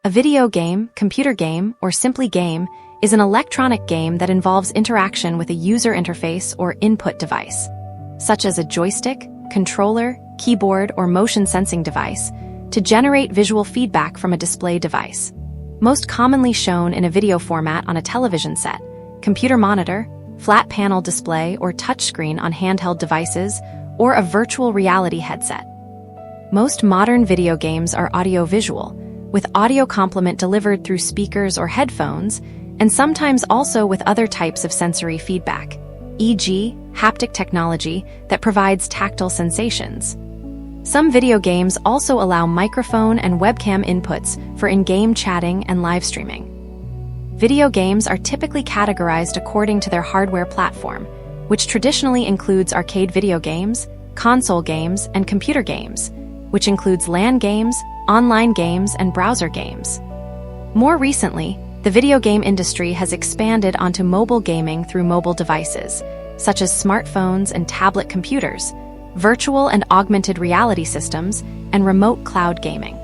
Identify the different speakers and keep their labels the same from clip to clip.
Speaker 1: A video game, computer game, or simply game is an electronic game that involves interaction with a user interface or input device, such as a joystick, controller, keyboard, or motion sensing device, to generate visual feedback from a display device. Most commonly shown in a video format on a television set, computer monitor, flat panel display or touchscreen on handheld devices, or a virtual reality headset. Most modern video games are audiovisual, with audio complement delivered through speakers or headphones, and sometimes also with other types of sensory feedback, e.g., haptic technology that provides tactile sensations. Some video games also allow microphone and webcam inputs for in-game chatting and live streaming. Video games are typically categorized according to their hardware platform, which traditionally includes arcade video games, console games, and computer games, which includes LAN games, online games, and browser games. More recently, the video game industry has expanded onto mobile gaming through mobile devices, such as smartphones and tablet computers, virtual and augmented reality systems, and remote cloud gaming.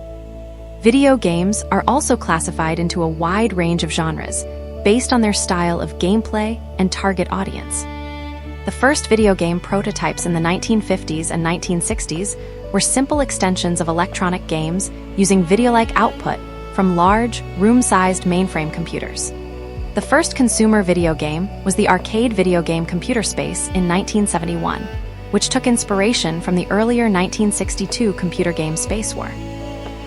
Speaker 1: Video games are also classified into a wide range of genres, based on their style of gameplay and target audience. The first video game prototypes in the 1950s and 1960s were simple extensions of electronic games using video-like output from large, room-sized mainframe computers. The first consumer video game was the arcade video game Computer Space in 1971, which took inspiration from the earlier 1962 computer game Space War.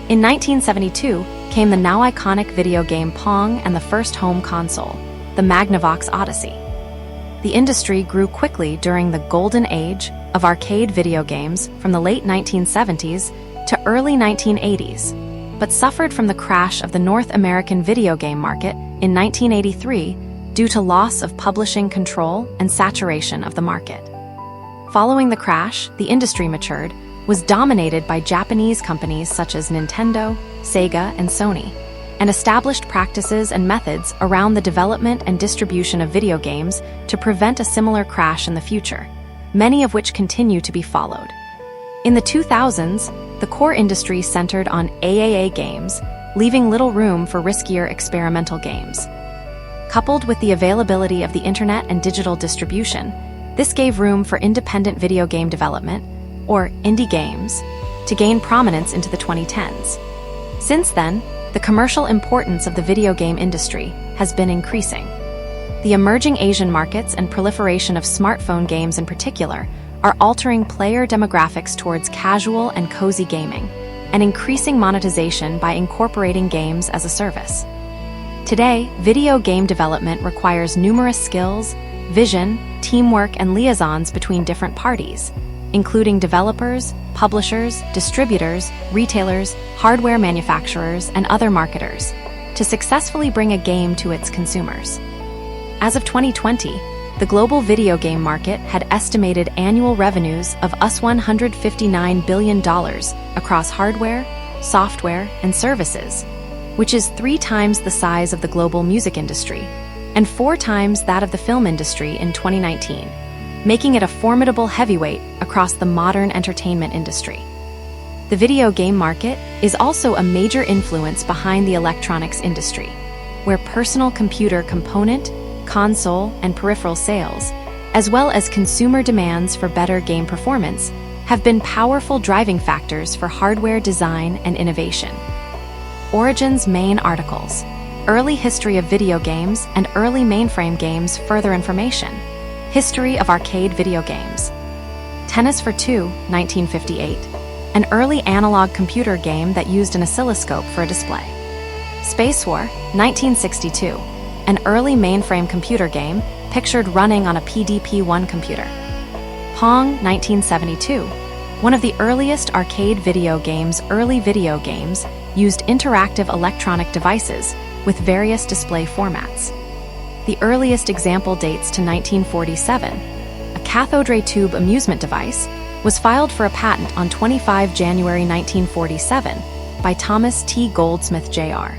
Speaker 1: In 1972 came the now iconic video game Pong and the first home console, the Magnavox Odyssey. The industry grew quickly during the golden age of arcade video games from the late 1970s to early 1980s, but suffered from the crash of the North American video game market in 1983 due to loss of publishing control and saturation of the market. Following the crash, the industry matured, was dominated by Japanese companies such as Nintendo, Sega, and Sony, and established practices and methods around the development and distribution of video games to prevent a similar crash in the future, many of which continue to be followed. In the 2000s, the core industry centered on AAA games, leaving little room for riskier experimental games. Coupled with the availability of the internet and digital distribution, this gave room for independent video game development, or indie games, to gain prominence into the 2010s. Since then, the commercial importance of the video game industry has been increasing. The emerging Asian markets and proliferation of smartphone games in particular are altering player demographics towards casual and cozy gaming, and increasing monetization by incorporating games as a service. Today, video game development requires numerous skills, vision, teamwork, and liaisons between different parties, including developers, publishers, distributors, retailers, hardware manufacturers, and other marketers, to successfully bring a game to its consumers. As of 2020, the global video game market had estimated annual revenues of $159 billion across hardware, software, and services, which is 3 times the size of the global music industry and 4 times that of the film industry in 2019, making it a formidable heavyweight across the modern entertainment industry. The video game market is also a major influence behind the electronics industry, where personal computer component, console, and peripheral sales, as well as consumer demands for better game performance, have been powerful driving factors for hardware design and innovation. Origins main articles, Early history of video games and early mainframe games. Further information, History of arcade video games. Tennis for Two, 1958, an early analog computer game that used an oscilloscope for a display. Space War, 1962, an early mainframe computer game pictured running on a PDP-1 computer. Pong, 1972, one of the earliest arcade video games. Early video games used interactive electronic devices with various display formats. The earliest example dates to 1947. A cathode ray tube amusement device was filed for a patent on 25 January 1947 by Thomas T. Goldsmith Jr.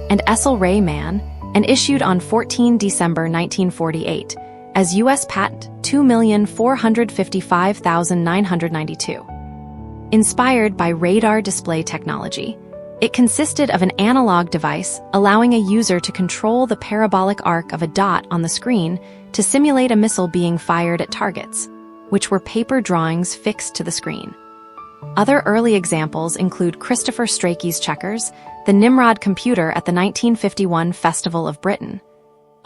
Speaker 1: and Essel Ray Mann, and issued on 14 December 1948 as U.S. Patent 2,455,992. Inspired by radar display technology, It consisted of an analog device allowing a user to control the parabolic arc of a dot on the screen to simulate a missile being fired at targets, which were paper drawings fixed to the screen. Other early examples include Christopher Strachey's Checkers, the Nimrod computer at the 1951 Festival of Britain,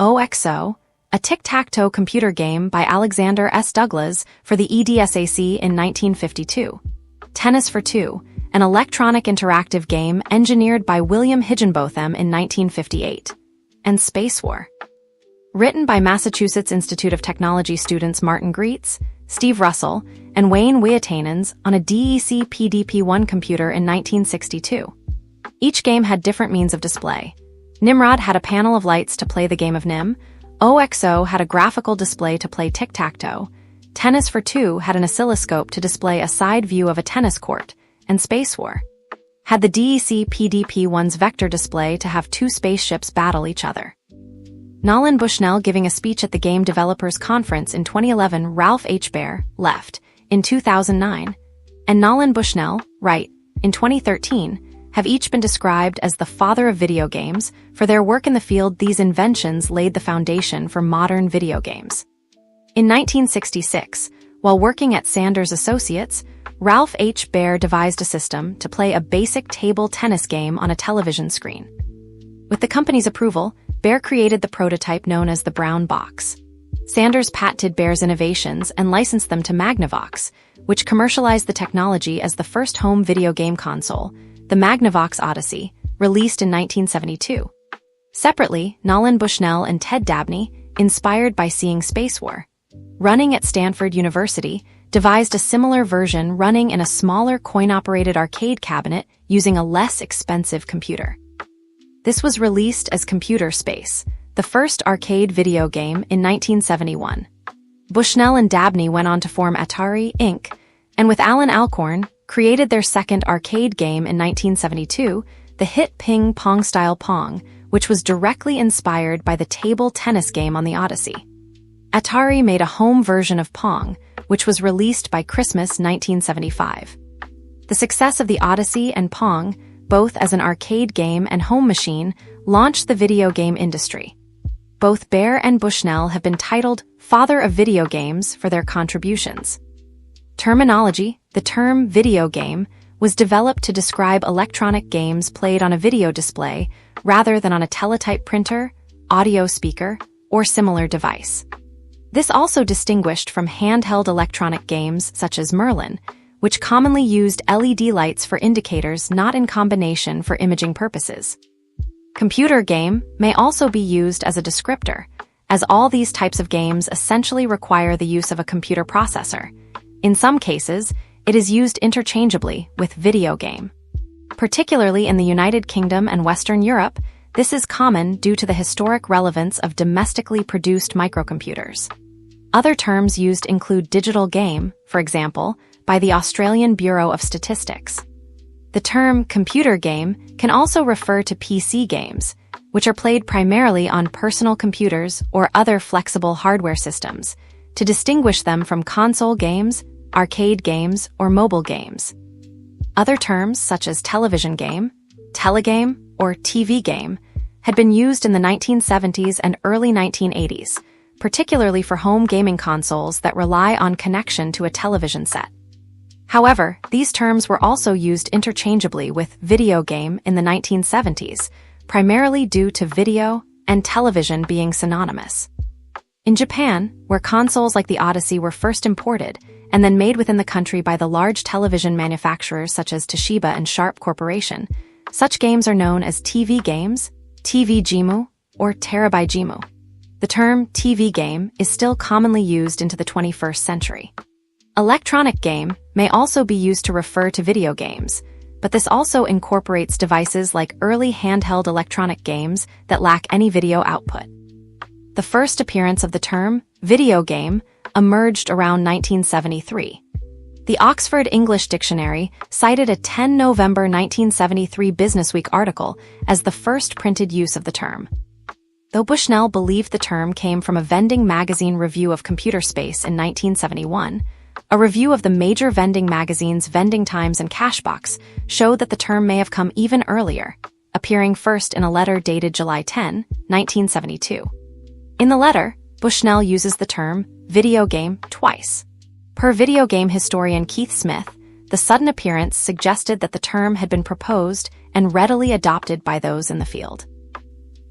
Speaker 1: OXO, a tic-tac-toe computer game by Alexander S. Douglas for the EDSAC in 1952, Tennis for Two, an electronic interactive game engineered by William Higginbotham in 1958, and Space War. Written by Massachusetts Institute of Technology students Martin Greets, Steve Russell, and Wayne Wiatanens on a DEC PDP-1 computer in 1962. Each game had different means of display. Nimrod had a panel of lights to play the game of Nim, OXO had a graphical display to play tic-tac-toe, Tennis for Two had an oscilloscope to display a side view of a tennis court, and Space War had the DEC PDP-1's vector display to have two spaceships battle each other. Nolan Bushnell giving a speech at the Game Developers Conference in 2011, Ralph H. Baer, left, in 2009, and Nolan Bushnell, right, in 2013, have each been described as the father of video games. For their work in the field, these inventions laid the foundation for modern video games. In 1966, while working at Sanders Associates, Ralph H. Baer devised a system to play a basic table tennis game on a television screen. With the company's approval, Baer created the prototype known as the Brown Box. Sanders patented Baer's innovations and licensed them to Magnavox, which commercialized the technology as the first home video game console, the Magnavox Odyssey, released in 1972. Separately, Nolan Bushnell and Ted Dabney, inspired by seeing Space War, running at Stanford University, devised a similar version running in a smaller coin-operated arcade cabinet using a less expensive computer. This was released as Computer Space, the first arcade video game, in 1971. Bushnell and Dabney went on to form Atari, Inc., and with Alan Alcorn, created their second arcade game in 1972, the hit ping-pong-style Pong, which was directly inspired by the table tennis game on the Odyssey. Atari made a home version of Pong, which was released by Christmas 1975. The success of the Odyssey and Pong, both as an arcade game and home machine, launched the video game industry. Both Baer and Bushnell have been titled Father of Video Games for their contributions. Terminology: the term video game was developed to describe electronic games played on a video display rather than on a teletype printer, audio speaker, or similar device. This also distinguished from handheld electronic games such as Merlin, which commonly used LED lights for indicators not in combination for imaging purposes. Computer game may also be used as a descriptor, as all these types of games essentially require the use of a computer processor. In some cases, it is used interchangeably with video game. Particularly in the United Kingdom and Western Europe, this is common due to the historic relevance of domestically produced microcomputers. Other terms used include digital game, for example, by the Australian Bureau of Statistics. The term computer game can also refer to PC games, which are played primarily on personal computers or other flexible hardware systems, to distinguish them from console games, arcade games, or mobile games. Other terms such as television game, telegame, or TV game had been used in the 1970s and early 1980s, particularly for home gaming consoles that rely on connection to a television set. However, these terms were also used interchangeably with video game in the 1970s, primarily due to video and television being synonymous. In Japan, where consoles like the Odyssey were first imported and then made within the country by the large television manufacturers such as Toshiba and Sharp Corporation, such games are known as TV games, TV Gimu, or Terabai Gimu. The term TV game is still commonly used into the 21st century. Electronic game may also be used to refer to video games, but this also incorporates devices like early handheld electronic games that lack any video output. The first appearance of the term video game emerged around 1973. The Oxford English Dictionary cited a 10 November 1973 Businessweek article as the first printed use of the term. Though Bushnell believed the term came from a vending magazine review of Computer Space in 1971, A review of the major vending magazines Vending Times and Cashbox showed that the term may have come even earlier, appearing first in a letter dated July 10, 1972. In the letter, Bushnell uses the term video game twice. Per video game historian Keith Smith, the sudden appearance suggested that the term had been proposed and readily adopted by those in the field.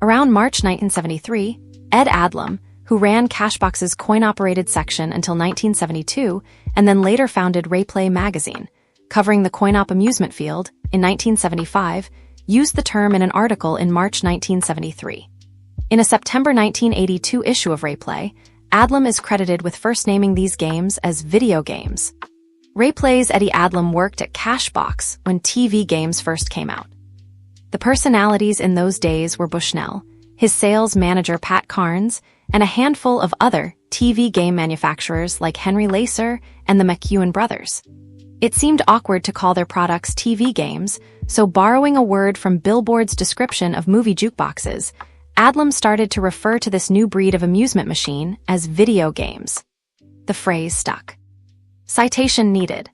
Speaker 1: Around March 1973, Ed Adlam, who ran Cashbox's coin-operated section until 1972 and then later founded Rayplay magazine, covering the coin-op amusement field, in 1975, used the term in an article in March 1973. In a September 1982 issue of Rayplay, Adlam is credited with first naming these games as video games. Rayplay's Eddie Adlam worked at Cashbox when TV games first came out. The personalities in those days were Bushnell, his sales manager Pat Carnes, and a handful of other TV game manufacturers like Henry Lacer and the McEwen brothers. It seemed awkward to call their products TV games, so borrowing a word from Billboard's description of movie jukeboxes, Adlam started to refer to this new breed of amusement machine as video games. The phrase stuck. Citation needed.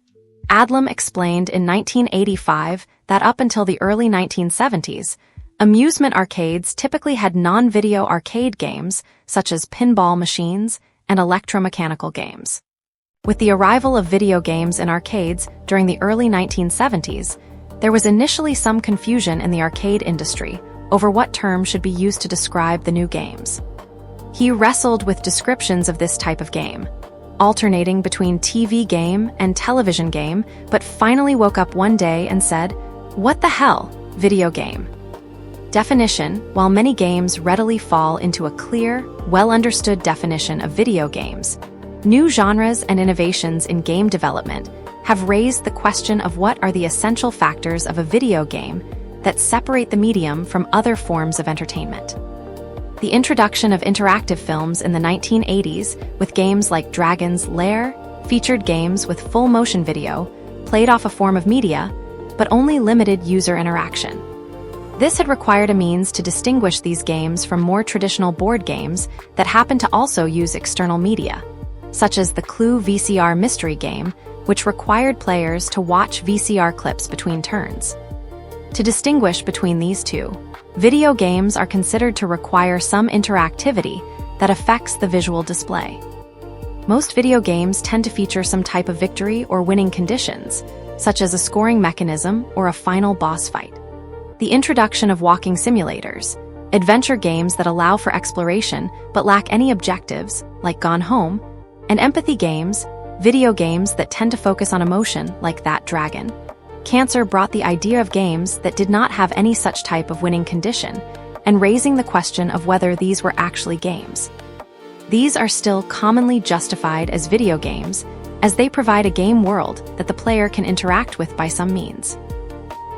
Speaker 1: Adlam explained in 1985 that up until the early 1970s, amusement arcades typically had non-video arcade games such as pinball machines and electromechanical games. With the arrival of video games in arcades during the early 1970s, there was initially some confusion in the arcade industry over what term should be used to describe the new games. He wrestled with descriptions of this type of game, alternating between TV game and television game, but finally woke up one day and said, "What the hell, video game?" Definition: while many games readily fall into a clear, well-understood definition of video games, new genres and innovations in game development have raised the question of what are the essential factors of a video game that separate the medium from other forms of entertainment. The introduction of interactive films in the 1980s with games like Dragon's Lair featured games with full motion video, played off a form of media, but only limited user interaction. This had required a means to distinguish these games from more traditional board games that happened to also use external media, such as the Clue VCR mystery game, which required players to watch VCR clips between turns. To distinguish between these two, video games are considered to require some interactivity that affects the visual display. Most video games tend to feature some type of victory or winning conditions, such as a scoring mechanism or a final boss fight. The introduction of walking simulators, adventure games that allow for exploration but lack any objectives, like Gone Home, and empathy games, video games that tend to focus on emotion, like That Dragon. Cancer brought the idea of games that did not have any such type of winning condition, and raising the question of whether these were actually games. These are still commonly justified as video games, as they provide a game world that the player can interact with by some means.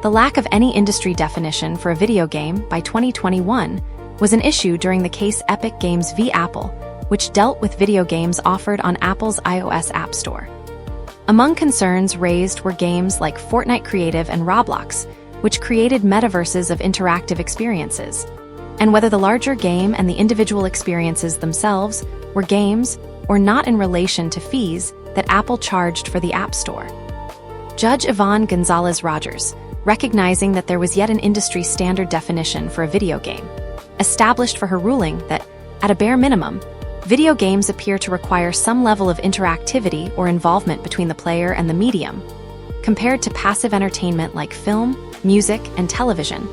Speaker 1: The lack of any industry definition for a video game by 2021 was an issue during the case Epic Games v. Apple, which dealt with video games offered on Apple's iOS App Store. Among concerns raised were games like Fortnite Creative and Roblox, which created metaverses of interactive experiences, and whether the larger game and the individual experiences themselves were games or not in relation to fees that Apple charged for the App Store. Judge Yvonne Gonzalez-Rogers, recognizing that there was yet an industry standard definition for a video game, established for her ruling that, at a bare minimum, video games appear to require some level of interactivity or involvement between the player and the medium, compared to passive entertainment like film, music, and television,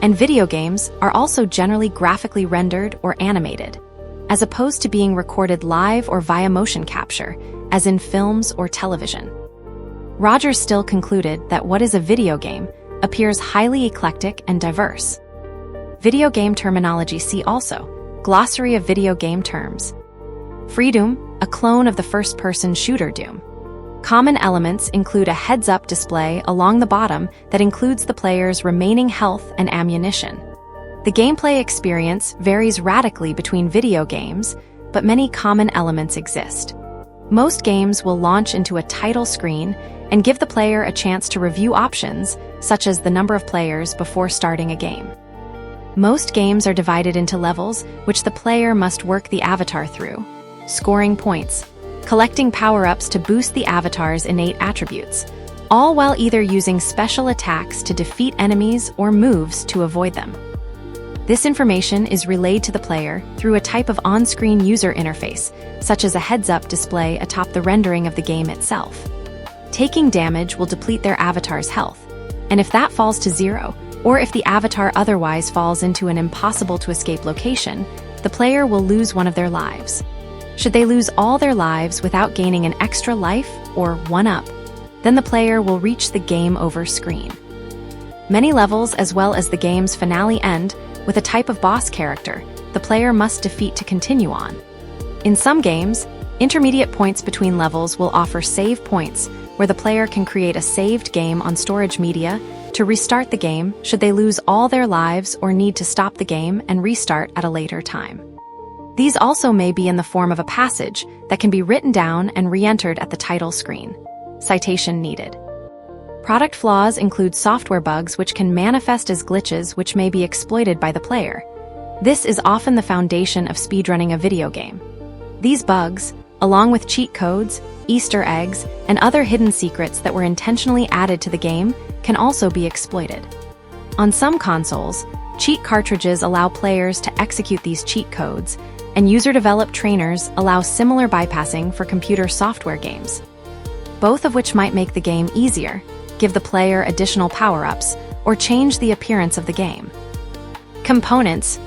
Speaker 1: and video games are also generally graphically rendered or animated, as opposed to being recorded live or via motion capture, as in films or television. Rogers still concluded that what is a video game appears highly eclectic and diverse. Video game terminology: see also Glossary of video game terms. Freedoom, a clone of the first-person shooter Doom. Common elements include a heads-up display along the bottom that includes the player's remaining health and ammunition. The gameplay experience varies radically between video games, but many common elements exist. Most games will launch into a title screen and give the player a chance to review options, such as the number of players before starting a game. Most games are divided into levels which the player must work the avatar through, scoring points, collecting power-ups to boost the avatar's innate attributes, all while either using special attacks to defeat enemies or moves to avoid them. This information is relayed to the player through a type of on-screen user interface, such as a heads-up display atop the rendering of the game itself. Taking damage will deplete their avatar's health, and if that falls to 0, or if the avatar otherwise falls into an impossible-to-escape location, the player will lose one of their lives. Should they lose all their lives without gaining an extra life or 1-up, then the player will reach the game over screen. Many levels, as well as the game's finale, end with a type of boss character the player must defeat to continue on. In some games, intermediate points between levels will offer save points, where the player can create a saved game on storage media to restart the game should they lose all their lives or need to stop the game and restart at a later time. These also may be in the form of a passage that can be written down and re-entered at the title screen. Citation needed. Product flaws include software bugs which can manifest as glitches which may be exploited by the player. This is often the foundation of speedrunning a video game. These bugs, along with cheat codes, Easter eggs, and other hidden secrets that were intentionally added to the game, can also be exploited. On some consoles, cheat cartridges allow players to execute these cheat codes, and user-developed trainers allow similar bypassing for computer software games, both of which might make the game easier, give the player additional power-ups, or change the appearance of the game. Components.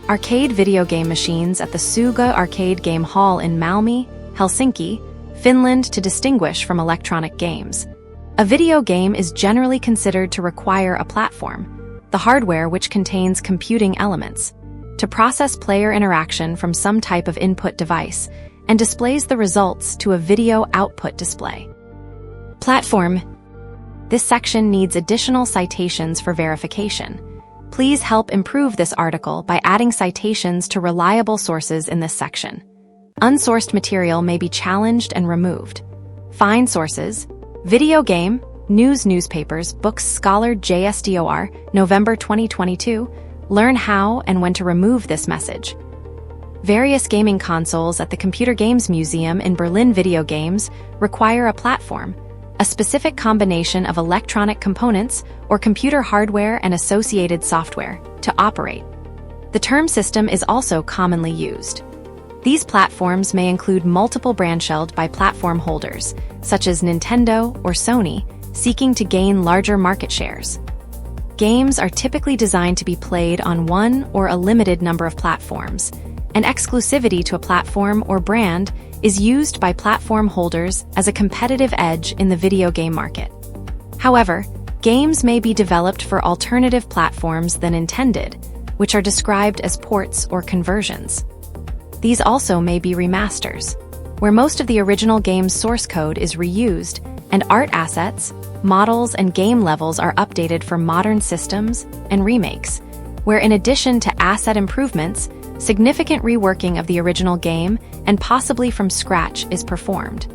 Speaker 1: Arcade video game machines at the Suga Arcade Game Hall in Malmi, Helsinki, Finland, to distinguish from electronic games. A video game is generally considered to require a platform, the hardware which contains computing elements, to process player interaction from some type of input device, and displays the results to a video output display. Platform. This section needs additional citations for verification. Please help improve this article by adding citations to reliable sources in this section. Unsourced material may be challenged and removed. Find sources. Video game, news, newspapers, books, Scholar, JSTOR, November 2022. Learn how and when to remove this message. Various gaming consoles at the Computer Games Museum in Berlin. Video games require a platform, a specific combination of electronic components or computer hardware and associated software, to operate. The term system is also commonly used. These platforms may include multiple brands held by platform holders, such as Nintendo or Sony, seeking to gain larger market shares. Games are typically designed to be played on one or a limited number of platforms, and exclusivity to a platform or brand is used by platform holders as a competitive edge in the video game market. However, games may be developed for alternative platforms than intended, which are described as ports or conversions. These also may be remasters, where most of the original game's source code is reused and art assets, models, and game levels are updated for modern systems, and remakes, where in addition to asset improvements, significant reworking of the original game and possibly from scratch is performed.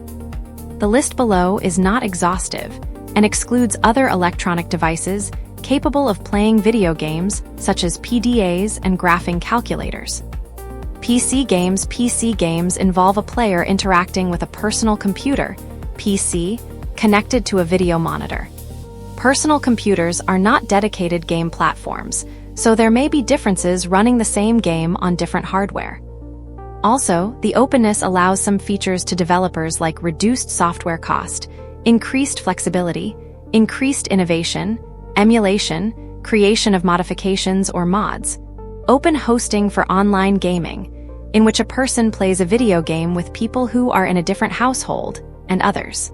Speaker 1: The list below is not exhaustive and excludes other electronic devices capable of playing video games such as PDAs and graphing calculators. PC games involve a player interacting with a personal computer, PC, connected to a video monitor. Personal computers are not dedicated game platforms, so there may be differences running the same game on different hardware. Also, the openness allows some features to developers like reduced software cost, increased flexibility, increased innovation, emulation, creation of modifications or mods, open hosting for online gaming, in which a person plays a video game with people who are in a different household, and others.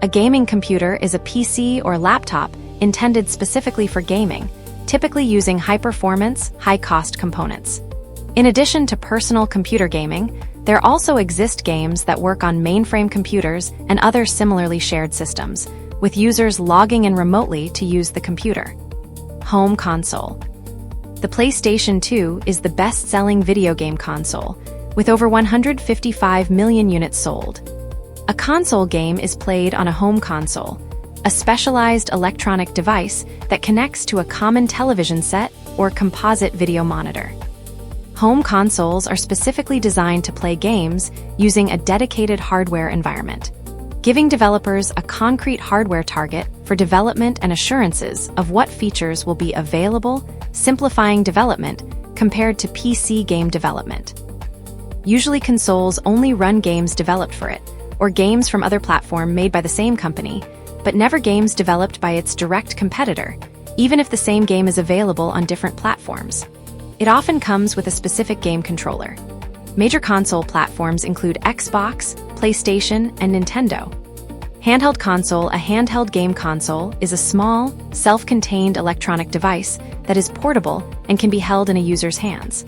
Speaker 1: A gaming computer is a PC or laptop intended specifically for gaming, typically using high-performance, high-cost components. In addition to personal computer gaming, there also exist games that work on mainframe computers and other similarly shared systems, with users logging in remotely to use the computer. Home console. The PlayStation 2 is the best-selling video game console, with over 155 million units sold. A console game is played on a home console, a specialized electronic device that connects to a common television set or composite video monitor. Home consoles are specifically designed to play games using a dedicated hardware environment, giving developers a concrete hardware target for development and assurances of what features will be available, simplifying development compared to PC game development. Usually consoles only run games developed for it, or games from other platforms made by the same company, but never games developed by its direct competitor, even if the same game is available on different platforms. It often comes with a specific game controller. Major console platforms include Xbox, PlayStation, and Nintendo. Handheld console. A handheld game console is a small, self-contained electronic device that is portable and can be held in a user's hands.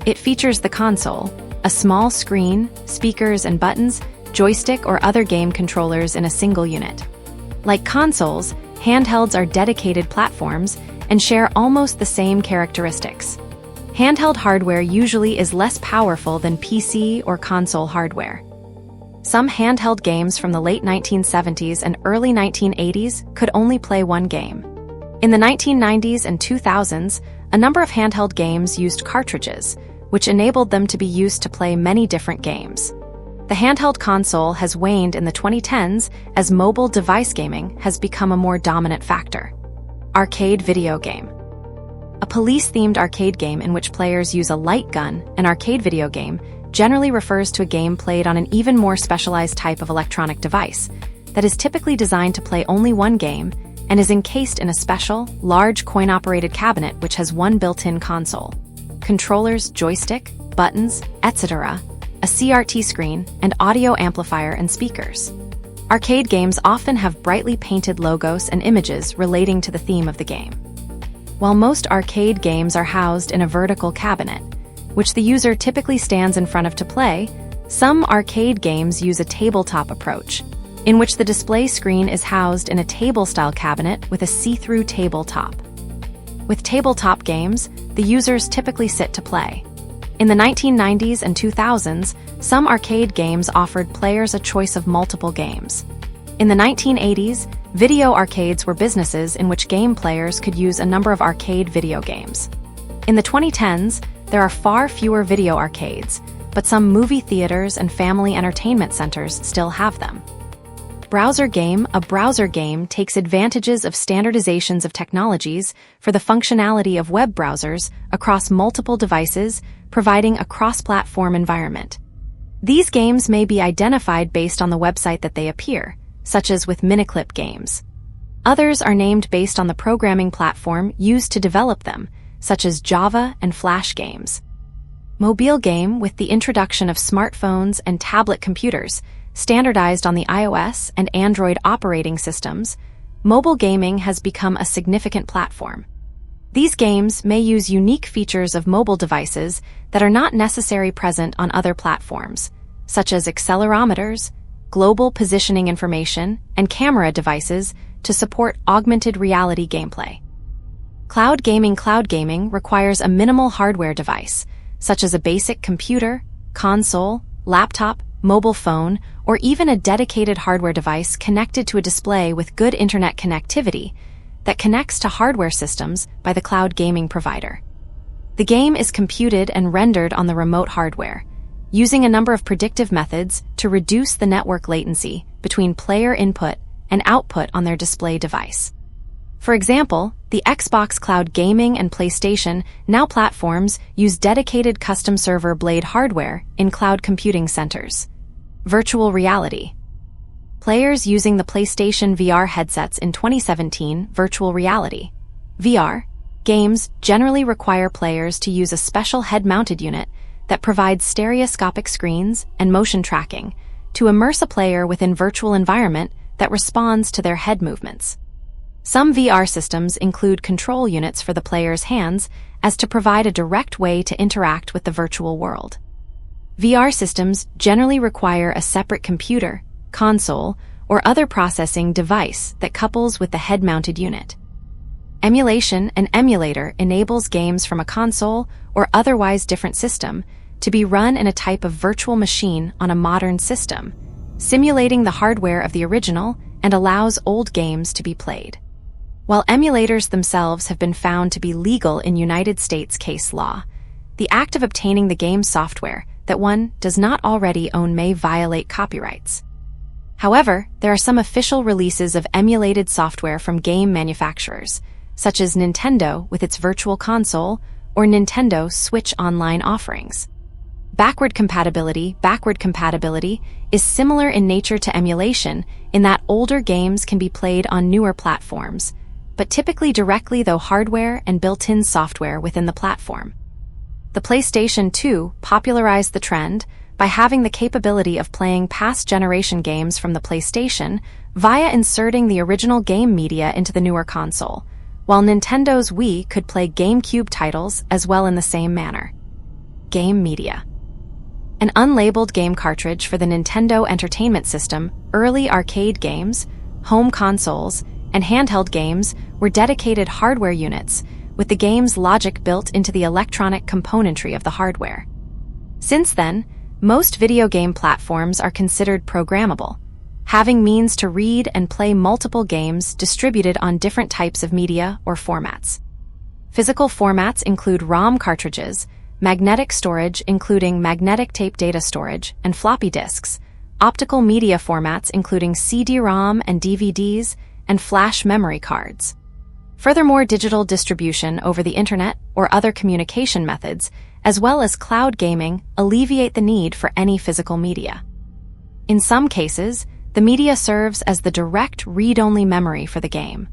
Speaker 1: It features the console, a small screen, speakers and buttons, joystick or other game controllers in a single unit. Like consoles, handhelds are dedicated platforms and share almost the same characteristics. Handheld hardware usually is less powerful than PC or console hardware. Some handheld games from the late 1970s and early 1980s could only play one game. In the 1990s and 2000s, a number of handheld games used cartridges, which enabled them to be used to play many different games. The handheld console has waned in the 2010s as mobile device gaming has become a more dominant factor. Arcade video game. A police-themed arcade game in which players use a light gun, an arcade video game, generally refers to a game played on an even more specialized type of electronic device that is typically designed to play only one game and is encased in a special, large coin-operated cabinet which has one built-in console, controllers, joystick, buttons, etc., a CRT screen, and audio amplifier and speakers. Arcade games often have brightly painted logos and images relating to the theme of the game. While most arcade games are housed in a vertical cabinet, which the user typically stands in front of to play, some arcade games use a tabletop approach, in which the display screen is housed in a table-style cabinet with a see-through tabletop. With tabletop games, the users typically sit to play. In the 1990s and 2000s, some arcade games offered players a choice of multiple games. In the 1980s, video arcades were businesses in which game players could use a number of arcade video games. In the 2010s, there are far fewer video arcades, but some movie theaters and family entertainment centers still have them. Browser game. A browser game takes advantages of standardizations of technologies for the functionality of web browsers across multiple devices, providing a cross-platform environment. These games may be identified based on the website that they appear, such as with Miniclip games. Others are named based on the programming platform used to develop them, such as Java and Flash games. Mobile game. With the introduction of smartphones and tablet computers, standardized on the iOS and Android operating systems, mobile gaming has become a significant platform. These games may use unique features of mobile devices that are not necessarily present on other platforms, such as accelerometers, global positioning information, and camera devices to support augmented reality gameplay. Cloud gaming. Cloud gaming requires a minimal hardware device, such as a basic computer, console, laptop, mobile phone, or even a dedicated hardware device connected to a display with good internet connectivity that connects to hardware systems by the cloud gaming provider. The game is computed and rendered on the remote hardware, using a number of predictive methods to reduce the network latency between player input and output on their display device. For example, the Xbox Cloud Gaming and PlayStation Now platforms use dedicated custom server blade hardware in cloud computing centers. Virtual reality. Players using the PlayStation VR headsets in 2017 virtual reality. VR games generally require players to use a special head-mounted unit that provides stereoscopic screens and motion tracking to immerse a player within virtual environment that responds to their head movements. Some VR systems include control units for the player's hands as to provide a direct way to interact with the virtual world. VR systems generally require a separate computer, console, or other processing device that couples with the head-mounted unit. Emulation. An emulator enables games from a console or otherwise different system to be run in a type of virtual machine on a modern system, simulating the hardware of the original and allows old games to be played. While emulators themselves have been found to be legal in United States case law, the act of obtaining the game's software that one does not already own may violate copyrights. However, there are some official releases of emulated software from game manufacturers, such as Nintendo with its Virtual Console or Nintendo Switch Online offerings. Backward compatibility is similar in nature to emulation in that older games can be played on newer platforms, but typically directly through hardware and built-in software within the platform. The PlayStation 2 popularized the trend by having the capability of playing past generation games from the PlayStation via inserting the original game media into the newer console, while Nintendo's Wii could play GameCube titles as well in the same manner. Game media. An unlabeled game cartridge for the Nintendo Entertainment System, early arcade games, home consoles, and handheld games were dedicated hardware units, with the game's logic built into the electronic componentry of the hardware. Since then, most video game platforms are considered programmable, having means to read and play multiple games distributed on different types of media or formats. Physical formats include ROM cartridges, magnetic storage including magnetic tape data storage and floppy disks, optical media formats including CD-ROM and DVDs, and flash memory cards. Furthermore, digital distribution over the internet or other communication methods, as well as cloud gaming, alleviate the need for any physical media. In some cases, the media serves as the direct read-only memory for the game,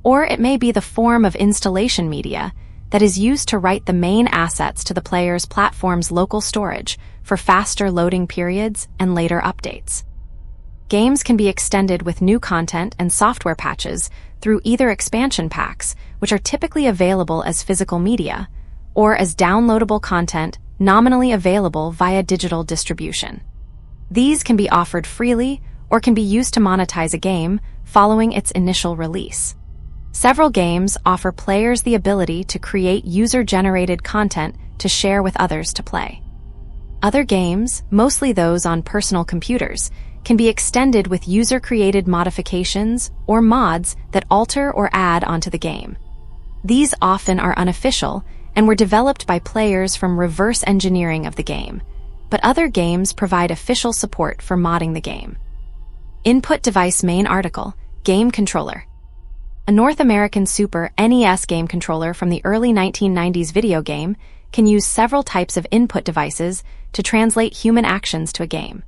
Speaker 1: or it may be the form of installation media that is used to write the main assets to the player's platform's local storage for faster loading periods and later updates. Games can be extended with new content and software patches through either expansion packs, which are typically available as physical media, or as downloadable content nominally available via digital distribution. These can be offered freely or can be used to monetize a game following its initial release. Several games offer players the ability to create user-generated content to share with others to play. Other games, mostly those on personal computers, can be extended with user-created modifications or mods that alter or add onto the game. These often are unofficial and were developed by players from reverse engineering of the game, but other games provide official support for modding the game. Input device main article, game controller. A North American Super NES game controller from the early 1990s video game can use several types of input devices to translate human actions to a game.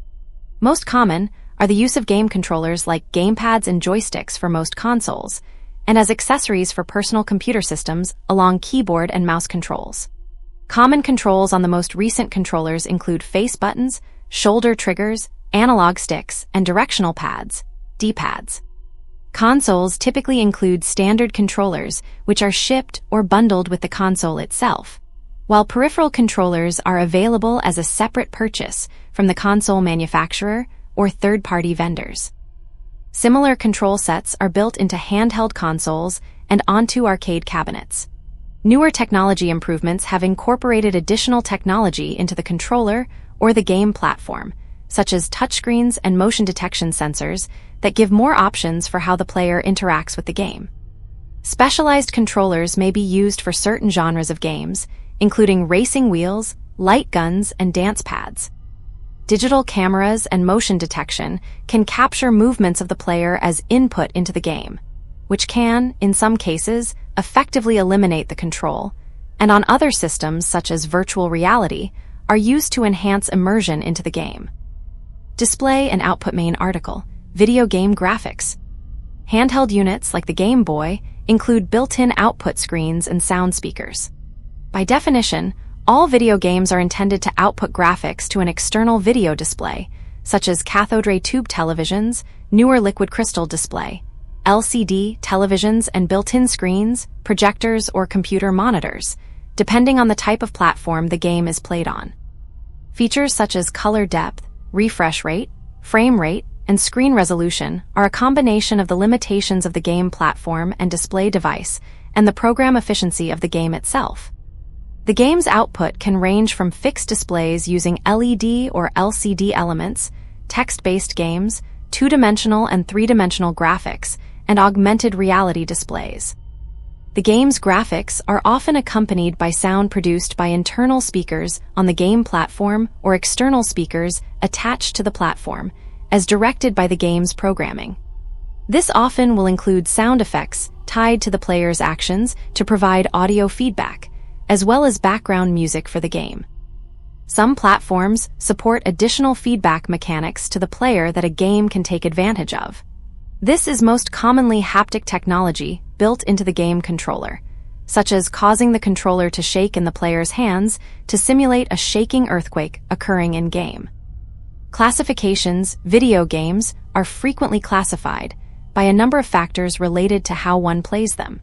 Speaker 1: Most common are the use of game controllers like gamepads and joysticks for most consoles, and as accessories for personal computer systems along keyboard and mouse controls. Common controls on the most recent controllers include face buttons, shoulder triggers, analog sticks, and directional pads, D-pads. Consoles typically include standard controllers, which are shipped or bundled with the console itself, while peripheral controllers are available as a separate purchase from the console manufacturer or third-party vendors. Similar control sets are built into handheld consoles and onto arcade cabinets. Newer technology improvements have incorporated additional technology into the controller or the game platform, such as touchscreens and motion detection sensors that give more options for how the player interacts with the game. Specialized controllers may be used for certain genres of games, including racing wheels, light guns, and dance pads. Digital cameras and motion detection can capture movements of the player as input into the game, which can, in some cases, effectively eliminate the control, and on other systems such as virtual reality, are used to enhance immersion into the game. Display and output main article, video game graphics. Handheld units like the Game Boy include built-in output screens and sound speakers. By definition, all video games are intended to output graphics to an external video display, such as cathode ray tube televisions, newer liquid crystal display, LCD televisions, and built-in screens, projectors, or computer monitors, depending on the type of platform the game is played on. Features such as color depth, refresh rate, frame rate, and screen resolution are a combination of the limitations of the game platform and display device and the program efficiency of the game itself. The game's output can range from fixed displays using LED or LCD elements, text-based games, two-dimensional and three-dimensional graphics, and augmented reality displays. The game's graphics are often accompanied by sound produced by internal speakers on the game platform or external speakers attached to the platform, as directed by the game's programming. This often will include sound effects tied to the player's actions to provide audio feedback, as well as background music for the game. Some platforms support additional feedback mechanics to the player that a game can take advantage of. This is most commonly haptic technology built into the game controller, such as causing the controller to shake in the player's hands to simulate a shaking earthquake occurring in-game. Classifications: video games are frequently classified by a number of factors related to how one plays them.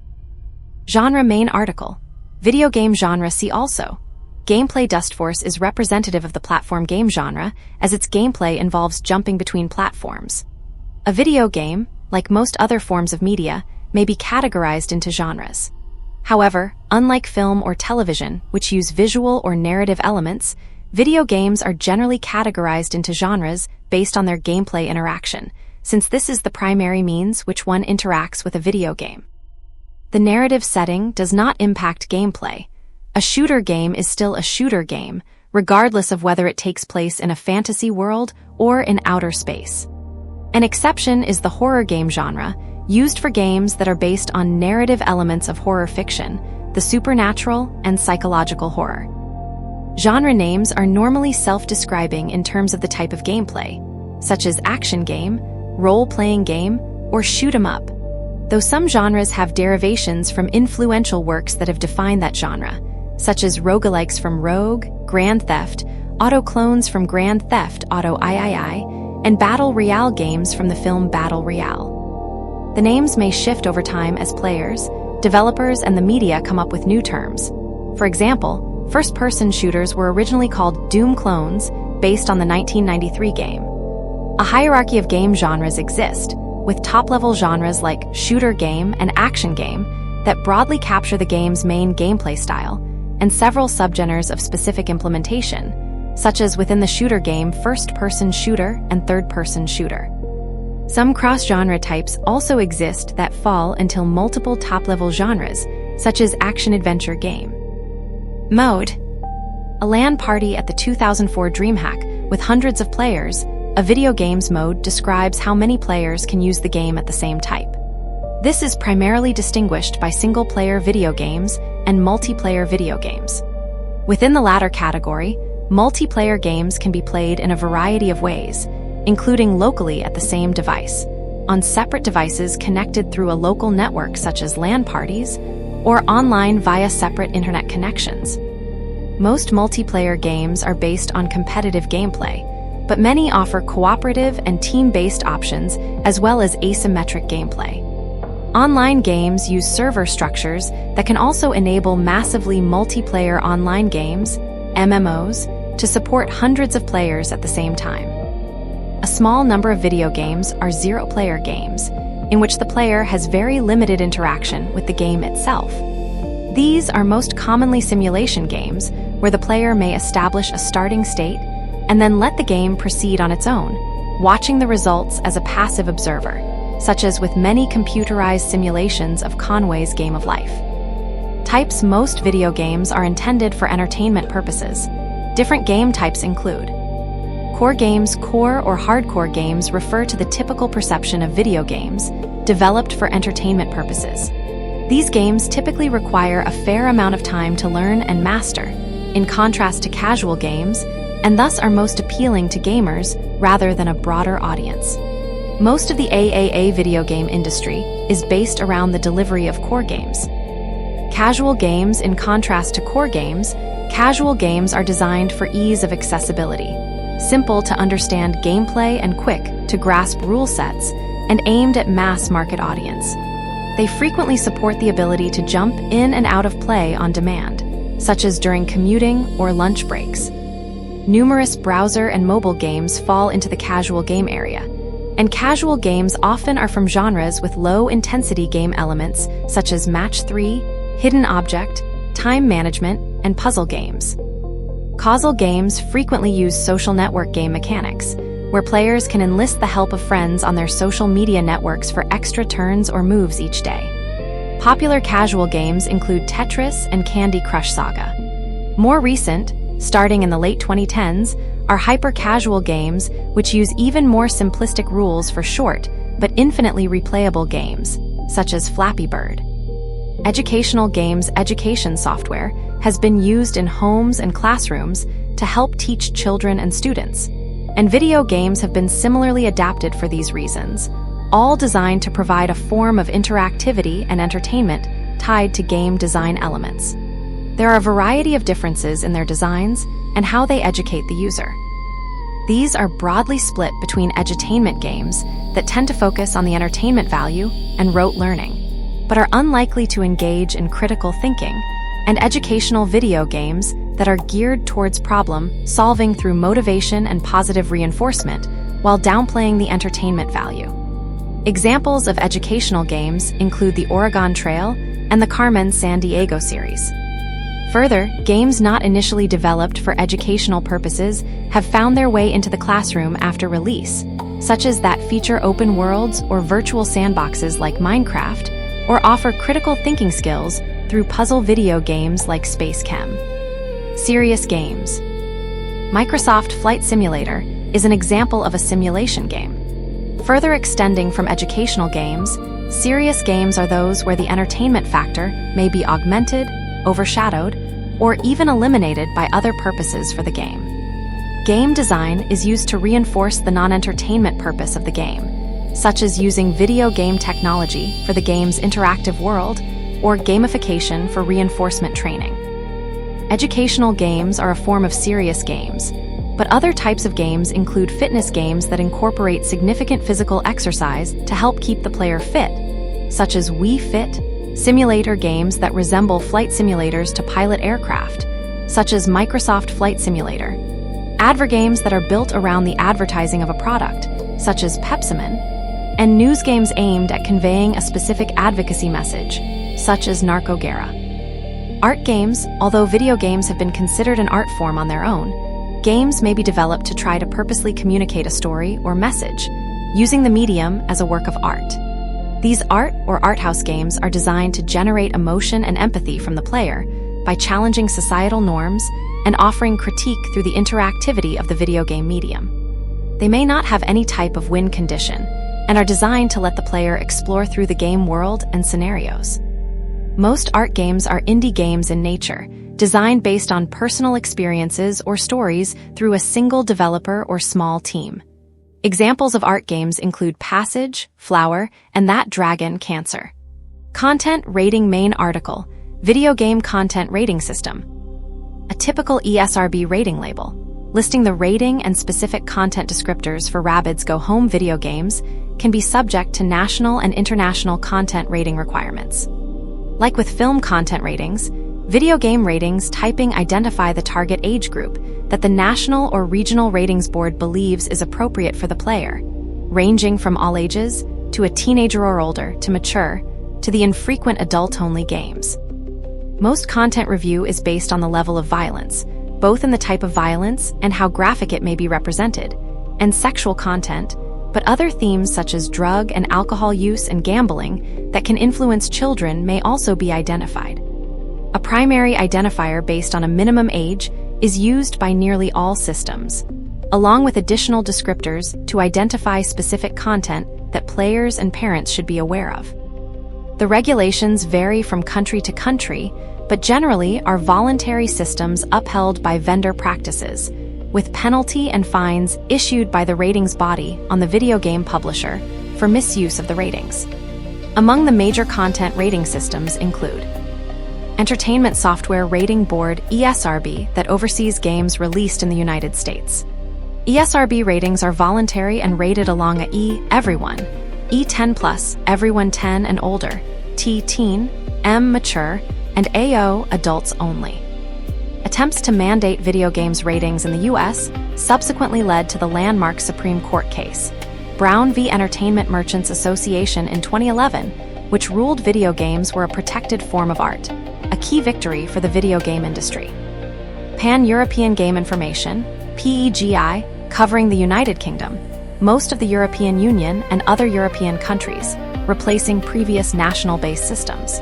Speaker 1: Genre main article. Video game genre. See also. Gameplay. Dustforce is representative of the platform game genre, as its gameplay involves jumping between platforms. A video game, like most other forms of media, may be categorized into genres. However, unlike film or television, which use visual or narrative elements, video games are generally categorized into genres based on their gameplay interaction, since this is the primary means which one interacts with a video game. The narrative setting does not impact gameplay. A shooter game is still a shooter game, regardless of whether it takes place in a fantasy world or in outer space. An exception is the horror game genre, used for games that are based on narrative elements of horror fiction, the supernatural, and psychological horror. Genre names are normally self-describing in terms of the type of gameplay, such as action game, role-playing game, or shoot 'em up, though some genres have derivations from influential works that have defined that genre, such as roguelikes from Rogue, Grand Theft, Auto clones from Grand Theft Auto III, and Battle Royale games from the film Battle Royale. The names may shift over time as players, developers, and the media come up with new terms. For example, first-person shooters were originally called Doom clones, based on the 1993 game. A hierarchy of game genres exist, with top-level genres like shooter game and action game that broadly capture the game's main gameplay style, and several subgenres of specific implementation, such as within the shooter game first-person shooter and third-person shooter. Some cross-genre types also exist that fall until multiple top-level genres, such as action-adventure game. Mode. A LAN party at the 2004 DreamHack with hundreds of players, a video games mode describes how many players can use the game at the same type. This is primarily distinguished by single-player video games and multiplayer video games. Within the latter category, multiplayer games can be played in a variety of ways, including locally at the same device, on separate devices connected through a local network such as LAN parties, or online via separate internet connections. Most multiplayer games are based on competitive gameplay, but many offer cooperative and team-based options as well as asymmetric gameplay. Online games use server structures that can also enable massively multiplayer online games, MMOs, to support hundreds of players at the same time. A small number of video games are zero-player games, in which the player has very limited interaction with the game itself. These are most commonly simulation games, where the player may establish a starting state and then let the game proceed on its own, watching the results as a passive observer, such as with many computerized simulations of Conway's Game of Life. Types. Most video games are intended for entertainment purposes. Different game types include core games. Core or hardcore games refer to the typical perception of video games, developed for entertainment purposes. These games typically require a fair amount of time to learn and master, in contrast to casual games, and thus are most appealing to gamers rather than a broader audience. Most of the AAA video game industry is based around the delivery of core games. Casual games. In contrast to core games, casual games are designed for ease of accessibility, simple to understand gameplay and quick to grasp rule sets, and aimed at mass market audience. They frequently support the ability to jump in and out of play on demand, such as during commuting or lunch breaks. Numerous browser and mobile games fall into the casual game area, and casual games often are from genres with low-intensity game elements such as Match 3, Hidden Object, time management, and puzzle games. Causal games frequently use social network game mechanics, where players can enlist the help of friends on their social media networks for extra turns or moves each day. Popular casual games include Tetris and Candy Crush Saga. More recent, starting in the late 2010s, are hyper-casual games which use even more simplistic rules for short but infinitely replayable games, such as Flappy Bird. Educational games education software has been used in homes and classrooms to help teach children and students, and video games have been similarly adapted for these reasons, all designed to provide a form of interactivity and entertainment tied to game design elements. There are a variety of differences in their designs and how they educate the user. These are broadly split between edutainment games that tend to focus on the entertainment value and rote learning, but are unlikely to engage in critical thinking, and educational video games that are geared towards problem solving through motivation and positive reinforcement while downplaying the entertainment value. Examples of educational games include the Oregon Trail and the Carmen Sandiego series. Further, games not initially developed for educational purposes have found their way into the classroom after release, such as that feature open worlds or virtual sandboxes like Minecraft, or offer critical thinking skills through puzzle video games like Space Chem. Serious games. Microsoft Flight Simulator is an example of a simulation game. Further extending from educational games, serious games are those where the entertainment factor may be augmented, overshadowed, or even eliminated by other purposes for the game. Game design is used to reinforce the non-entertainment purpose of the game, such as using video game technology for the game's interactive world or gamification for reinforcement training. Educational games are a form of serious games, but other types of games include fitness games that incorporate significant physical exercise to help keep the player fit, such as Wii Fit, simulator games that resemble flight simulators to pilot aircraft, such as Microsoft Flight Simulator, advergames that are built around the advertising of a product, such as Pepsiman, and news games aimed at conveying a specific advocacy message, such as Narcogera. Art games, although video games have been considered an art form on their own, games may be developed to try to purposely communicate a story or message, using the medium as a work of art. These art or art house games are designed to generate emotion and empathy from the player by challenging societal norms and offering critique through the interactivity of the video game medium. They may not have any type of win condition and are designed to let the player explore through the game world and scenarios. Most art games are indie games in nature, designed based on personal experiences or stories through a single developer or small team. Examples of art games include Passage, Flower, and That Dragon, Cancer. Content Rating Main Article, Video Game Content Rating System. A typical ESRB rating label, listing the rating and specific content descriptors for Rabbids Go Home video games, can be subject to national and international content rating requirements. Like with film content ratings, video game ratings typing identify the target age group that the National or Regional Ratings Board believes is appropriate for the player, ranging from all ages, to a teenager or older, to mature, to the infrequent adult-only games. Most content review is based on the level of violence, both in the type of violence and how graphic it may be represented, and sexual content, but other themes such as drug and alcohol use and gambling that can influence children may also be identified. A primary identifier based on a minimum age is used by nearly all systems, along with additional descriptors to identify specific content that players and parents should be aware of. The regulations vary from country to country, but generally are voluntary systems upheld by vendor practices, with penalty and fines issued by the ratings body on the video game publisher for misuse of the ratings. Among the major content rating systems include Entertainment Software Rating Board (ESRB) that oversees games released in the United States. ESRB ratings are voluntary and rated along a E, everyone, E10+, everyone 10 and older, T, teen, M, mature, and AO, adults only. Attempts to mandate video games ratings in the U.S. subsequently led to the landmark Supreme Court case, Brown v. Entertainment Merchants Association in 2011, which ruled video games were a protected form of art, a key victory for the video game industry. Pan-European Game Information, PEGI, covering the United Kingdom, most of the European Union and other European countries, replacing previous national-based systems.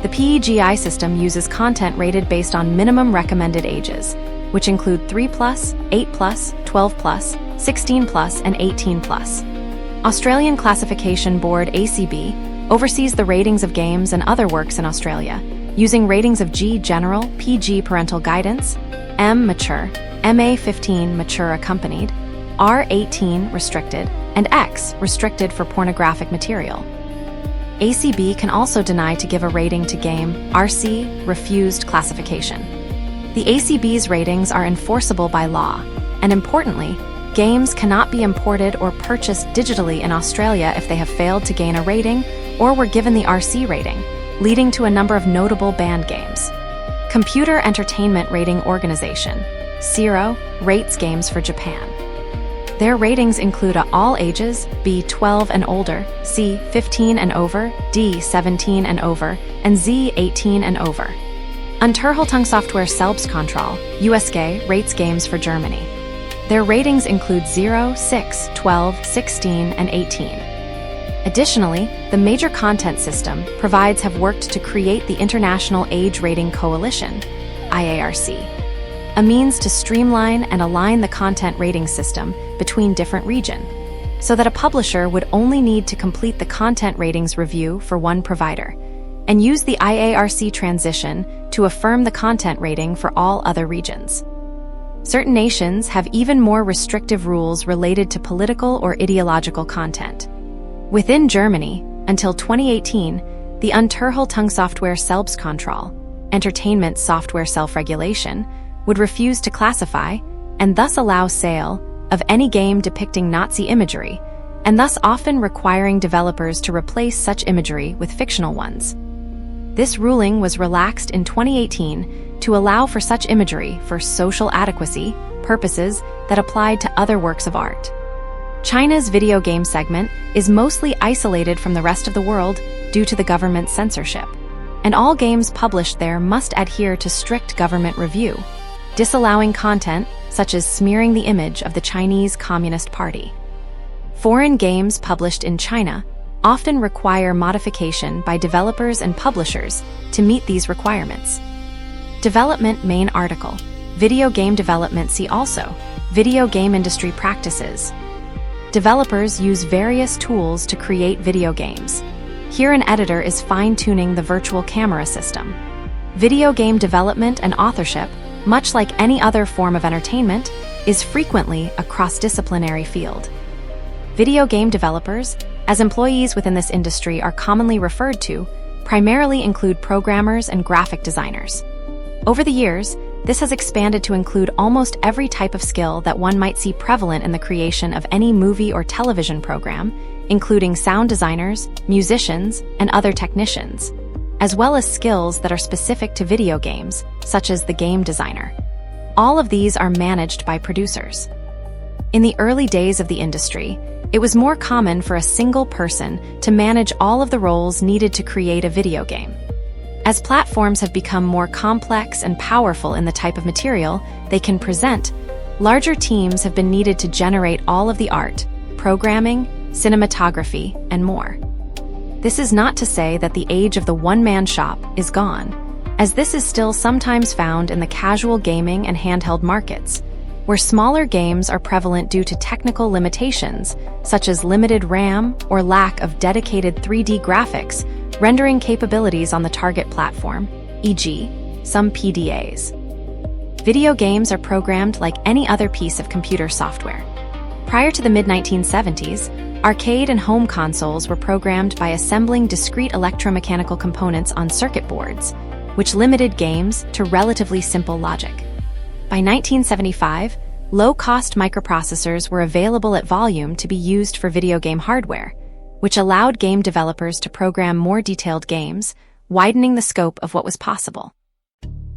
Speaker 1: The PEGI system uses content rated based on minimum recommended ages, which include 3+, 8+, 12+, 16+, and 18+. Australian Classification Board (ACB) oversees the ratings of games and other works in Australia, using ratings of G General, PG Parental Guidance, M Mature, MA 15 Mature Accompanied, R 18 Restricted, and X Restricted for pornographic material. ACB can also deny to give a rating to game RC Refused Classification. The ACB's ratings are enforceable by law, and importantly, games cannot be imported or purchased digitally in Australia if they have failed to gain a rating or were given the RC rating, leading to a number of notable banned games. Computer Entertainment Rating Organization, CERO, rates games for Japan. Their ratings include a all ages, B 12 and older, C 15 and over, D 17 and over, and Z 18 and over. Unterhaltungssoftware Selbstkontrolle, USG, rates games for Germany. Their ratings include 0, 6, 12, 16, and 18. Additionally, the Major Content System provides have worked to create the International Age Rating Coalition, IARC, a means to streamline and align the content rating system between different regions, so that a publisher would only need to complete the content ratings review for one provider, and use the IARC transition to affirm the content rating for all other regions. Certain nations have even more restrictive rules related to political or ideological content. Within Germany, until 2018, the Unterhaltungssoftware Selbstkontrolle, entertainment software self-regulation, would refuse to classify, and thus allow sale, of any game depicting Nazi imagery, and thus often requiring developers to replace such imagery with fictional ones. This ruling was relaxed in 2018 to allow for such imagery for social adequacy purposes that applied to other works of art. China's video game segment is mostly isolated from the rest of the world due to the government's censorship, and all games published there must adhere to strict government review, disallowing content such as smearing the image of the Chinese Communist Party. Foreign games published in China often require modification by developers and publishers to meet these requirements. Development main article. Video game development. See also, video game industry practices. Developers use various tools to create video games. Here an editor is fine-tuning the virtual camera system. Video game development and authorship, much like any other form of entertainment, is frequently a cross-disciplinary field. Video game developers, as employees within this industry are commonly referred to, primarily include programmers and graphic designers. Over the years, this has expanded to include almost every type of skill that one might see prevalent in the creation of any movie or television program, including sound designers, musicians, and other technicians, as well as skills that are specific to video games, such as the game designer. All of these are managed by producers. In the early days of the industry, it was more common for a single person to manage all of the roles needed to create a video game. As platforms have become more complex and powerful in the type of material they can present, larger teams have been needed to generate all of the art, programming, cinematography, and more. This is not to say that the age of the one-man shop is gone, as this is still sometimes found in the casual gaming and handheld markets, where smaller games are prevalent due to technical limitations, such as limited RAM or lack of dedicated 3D graphics, rendering capabilities on the target platform, e.g., some PDAs. Video games are programmed like any other piece of computer software. Prior to the mid-1970s, arcade and home consoles were programmed by assembling discrete electromechanical components on circuit boards, which limited games to relatively simple logic. By 1975, low-cost microprocessors were available at volume to be used for video game hardware, which allowed game developers to program more detailed games, widening the scope of what was possible.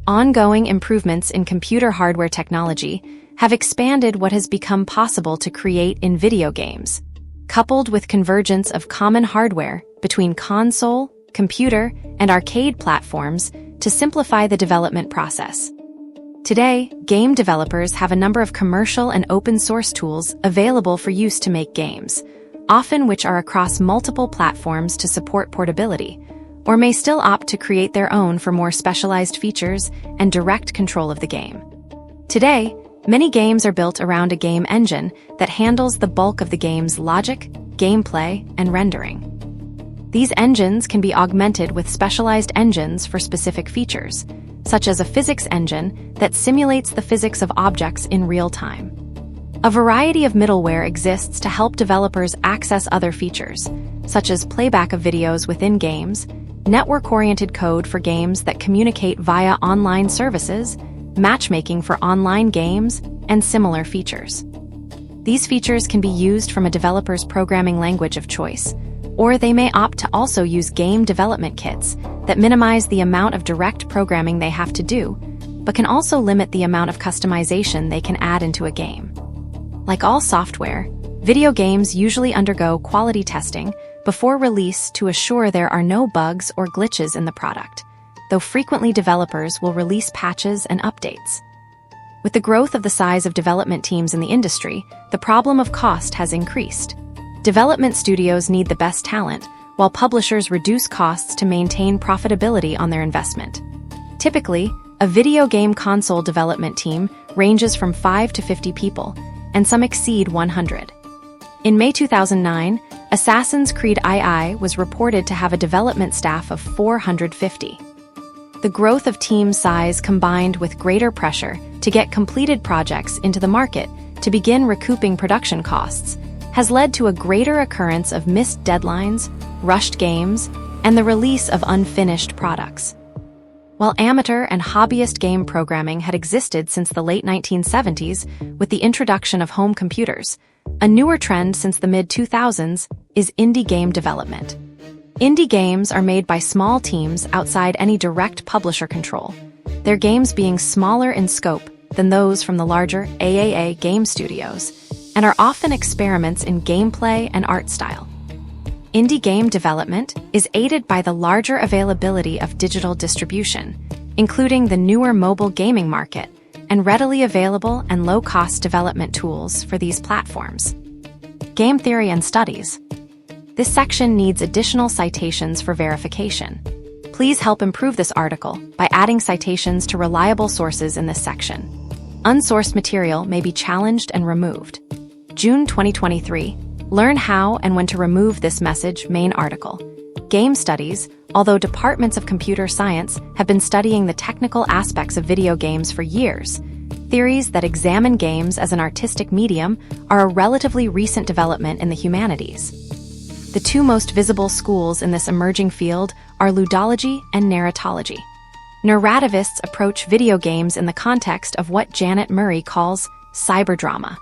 Speaker 1: Ongoing improvements in computer hardware technology have expanded what has become possible to create in video games, coupled with convergence of common hardware between console, computer, and arcade platforms to simplify the development process. Today, game developers have a number of commercial and open-source tools available for use to make games, often which are across multiple platforms to support portability, or may still opt to create their own for more specialized features and direct control of the game. Today, many games are built around a game engine that handles the bulk of the game's logic, gameplay, and rendering. These engines can be augmented with specialized engines for specific features, such as a physics engine that simulates the physics of objects in real time. A variety of middleware exists to help developers access other features, such as playback of videos within games, network-oriented code for games that communicate via online services, matchmaking for online games, and similar features. These features can be used from a developer's programming language of choice, or they may opt to also use game development kits that minimize the amount of direct programming they have to do, but can also limit the amount of customization they can add into a game. Like all software, video games usually undergo quality testing before release to assure there are no bugs or glitches in the product, though frequently developers will release patches and updates. With the growth of the size of development teams in the industry, the problem of cost has increased. Development studios need the best talent, while publishers reduce costs to maintain profitability on their investment. Typically, a video game console development team ranges from 5 to 50 people, and some exceed 100. In May 2009, Assassin's Creed II was reported to have a development staff of 450. The growth of team size combined with greater pressure to get completed projects into the market to begin recouping production costs has led to a greater occurrence of missed deadlines, rushed games, and the release of unfinished products. While amateur and hobbyist game programming had existed since the late 1970s with the introduction of home computers, a newer trend since the mid-2000s is indie game development. Indie games are made by small teams outside any direct publisher control, their games being smaller in scope than those from the larger AAA game studios, and are often experiments in gameplay and art style. Indie game development is aided by the larger availability of digital distribution, including the newer mobile gaming market and readily available and low-cost development tools for these platforms. Game theory and studies. This section needs additional citations for verification. Please help improve this article by adding citations to reliable sources in this section. Unsourced material may be challenged and removed. June 2023. Learn how and when to remove this message main article. Game studies, although departments of computer science have been studying the technical aspects of video games for years, theories that examine games as an artistic medium are a relatively recent development in the humanities. The two most visible schools in this emerging field are ludology and narratology. Narrativists approach video games in the context of what Janet Murray calls cyberdrama.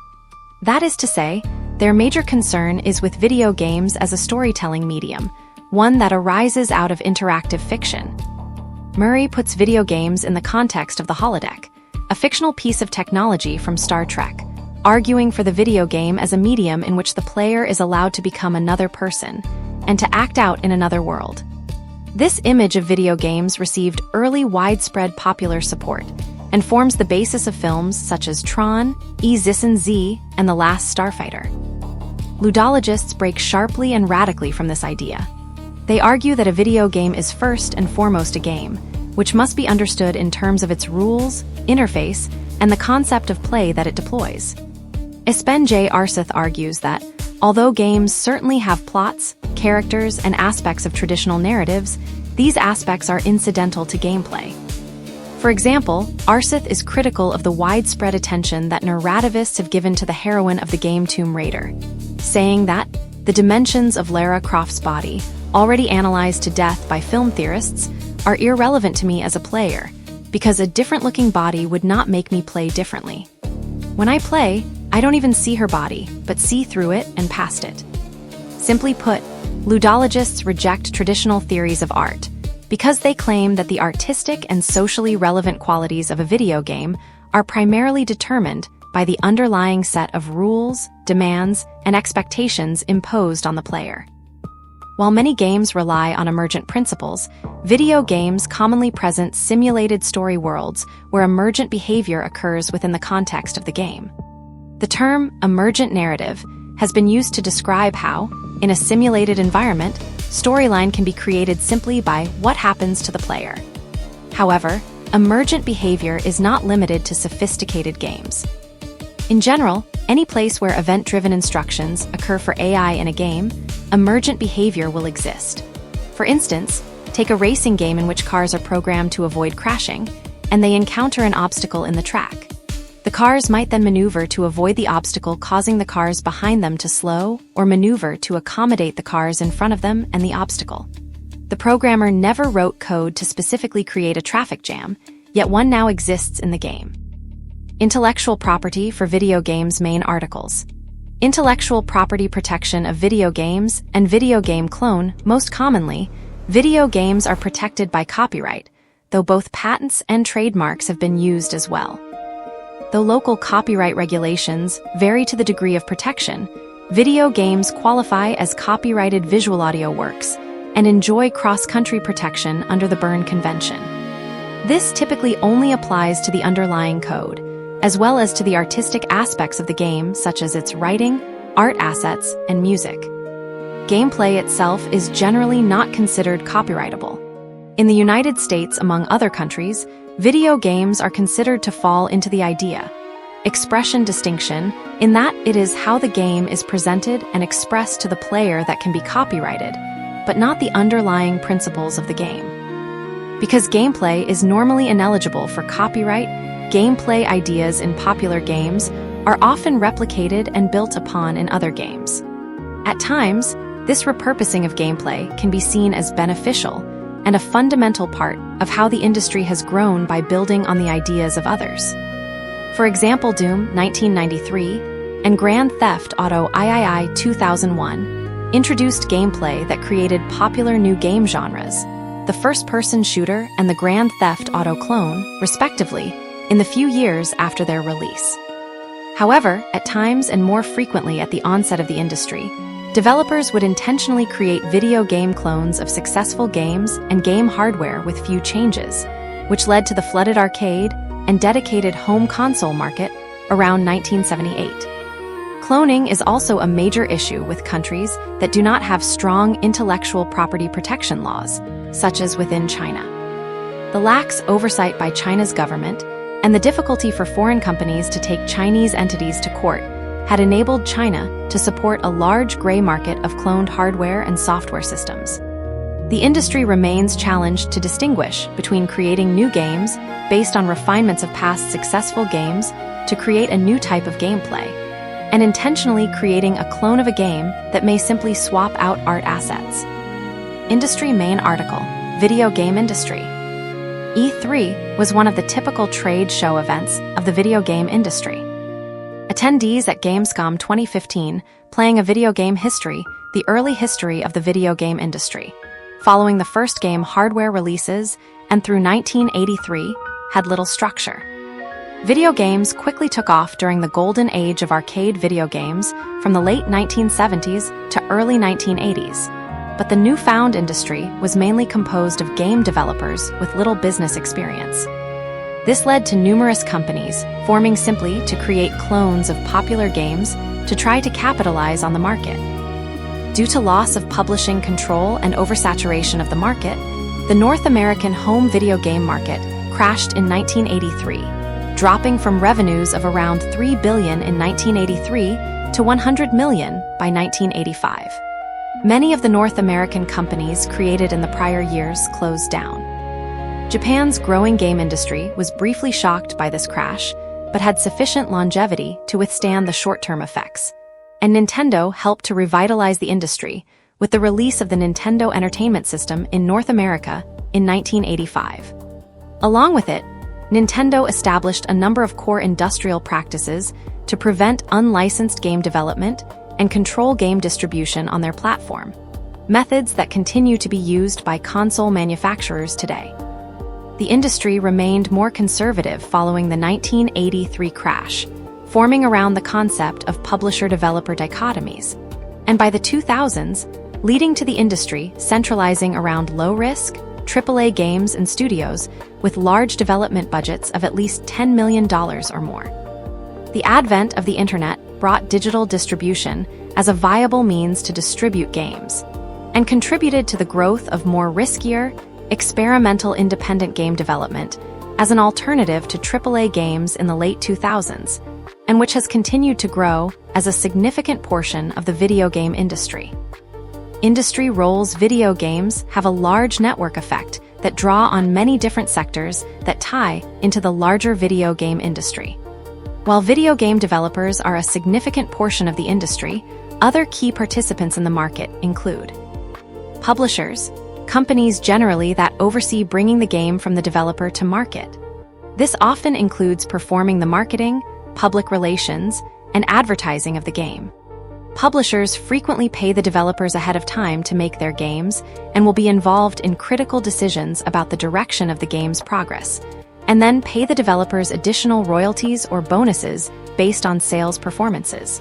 Speaker 1: That is to say, their major concern is with video games as a storytelling medium, one that arises out of interactive fiction. Murray puts video games in the context of the holodeck, a fictional piece of technology from Star Trek, arguing for the video game as a medium in which the player is allowed to become another person and to act out in another world. This image of video games received early widespread popular support and forms the basis of films such as Tron, Zisson Z, and The Last Starfighter. Ludologists break sharply and radically from this idea. They argue that a video game is first and foremost a game, which must be understood in terms of its rules, interface, and the concept of play that it deploys. Espen J. Arseth argues that, although games certainly have plots, characters, and aspects of traditional narratives, these aspects are incidental to gameplay. For example, Arseth is critical of the widespread attention that narrativists have given to the heroine of the game Tomb Raider, saying that the dimensions of Lara Croft's body, already analyzed to death by film theorists, are irrelevant to me as a player, because a different-looking body would not make me play differently. When I play, I don't even see her body, but see through it and past it. Simply put, ludologists reject traditional theories of art, because they claim that the artistic and socially relevant qualities of a video game are primarily determined by the underlying set of rules, demands, and expectations imposed on the player. While many games rely on emergent principles, video games commonly present simulated story worlds where emergent behavior occurs within the context of the game. The term emergent narrative has been used to describe how, in a simulated environment, storyline can be created simply by what happens to the player. However, emergent behavior is not limited to sophisticated games. In general, any place where event-driven instructions occur for AI in a game, emergent behavior will exist. For instance, take a racing game in which cars are programmed to avoid crashing, and they encounter an obstacle in the track. The cars might then maneuver to avoid the obstacle, causing the cars behind them to slow, or maneuver to accommodate the cars in front of them and the obstacle. The programmer never wrote code to specifically create a traffic jam, yet one now exists in the game. Intellectual property for video games main articles. Intellectual property protection of video games and video game clone. Most commonly, video games are protected by copyright, though both patents and trademarks have been used as well. Though local copyright regulations vary to the degree of protection, video games qualify as copyrighted visual audio works and enjoy cross-country protection under the Berne Convention. This typically only applies to the underlying code, as well as to the artistic aspects of the game, such as its writing, art assets, and music. Gameplay itself is generally not considered copyrightable. In the United States, among other countries, video games are considered to fall into the idea expression distinction, in that it is how the game is presented and expressed to the player that can be copyrighted, but not the underlying principles of the game. Because gameplay is normally ineligible for copyright, gameplay ideas in popular games are often replicated and built upon in other games. At times, this repurposing of gameplay can be seen as beneficial and a fundamental part of how the industry has grown by building on the ideas of others. For example, Doom 1993 and Grand Theft Auto III 2001 introduced gameplay that created popular new game genres, the first-person shooter and the Grand Theft Auto clone, respectively, in the few years after their release. However, at times and more frequently at the onset of the industry, developers would intentionally create video game clones of successful games and game hardware with few changes, which led to the flooded arcade and dedicated home console market around 1978. Cloning is also a major issue with countries that do not have strong intellectual property protection laws, such as within China. The lax oversight by China's government and the difficulty for foreign companies to take Chinese entities to court had enabled China to support a large gray market of cloned hardware and software systems. The industry remains challenged to distinguish between creating new games based on refinements of past successful games to create a new type of gameplay, and intentionally creating a clone of a game that may simply swap out art assets. Industry main article, Video Game Industry. E3 was one of the typical trade show events of the video game industry. Attendees at Gamescom 2015 playing a video game history, the early history of the video game industry, following the first game hardware releases and through 1983, had little structure. Video games quickly took off during the golden age of arcade video games from the late 1970s to early 1980s, but the newfound industry was mainly composed of game developers with little business experience. This led to numerous companies forming simply to create clones of popular games to try to capitalize on the market. Due to loss of publishing control and oversaturation of the market, the North American home video game market crashed in 1983, dropping from revenues of around $3 billion in 1983 to $100 million by 1985. Many of the North American companies created in the prior years closed down. Japan's growing game industry was briefly shocked by this crash, but had sufficient longevity to withstand the short-term effects. And Nintendo helped to revitalize the industry with the release of the Nintendo Entertainment System in North America in 1985. Along with it, Nintendo established a number of core industrial practices to prevent unlicensed game development and control game distribution on their platform, methods that continue to be used by console manufacturers today. The industry remained more conservative following the 1983 crash, forming around the concept of publisher-developer dichotomies, and by the 2000s, leading to the industry centralizing around low-risk, AAA games and studios with large development budgets of at least $10 million or more. The advent of the internet brought digital distribution as a viable means to distribute games, and contributed to the growth of more riskier, experimental independent game development as an alternative to AAA games in the late 2000s, and which has continued to grow as a significant portion of the video game industry. Industry roles: video games have a large network effect that draw on many different sectors that tie into the larger video game industry. While video game developers are a significant portion of the industry, other key participants in the market include publishers, companies generally that oversee bringing the game from the developer to market. This often includes performing the marketing, public relations, and advertising of the game. Publishers frequently pay the developers ahead of time to make their games and will be involved in critical decisions about the direction of the game's progress, and then pay the developers additional royalties or bonuses based on sales performances.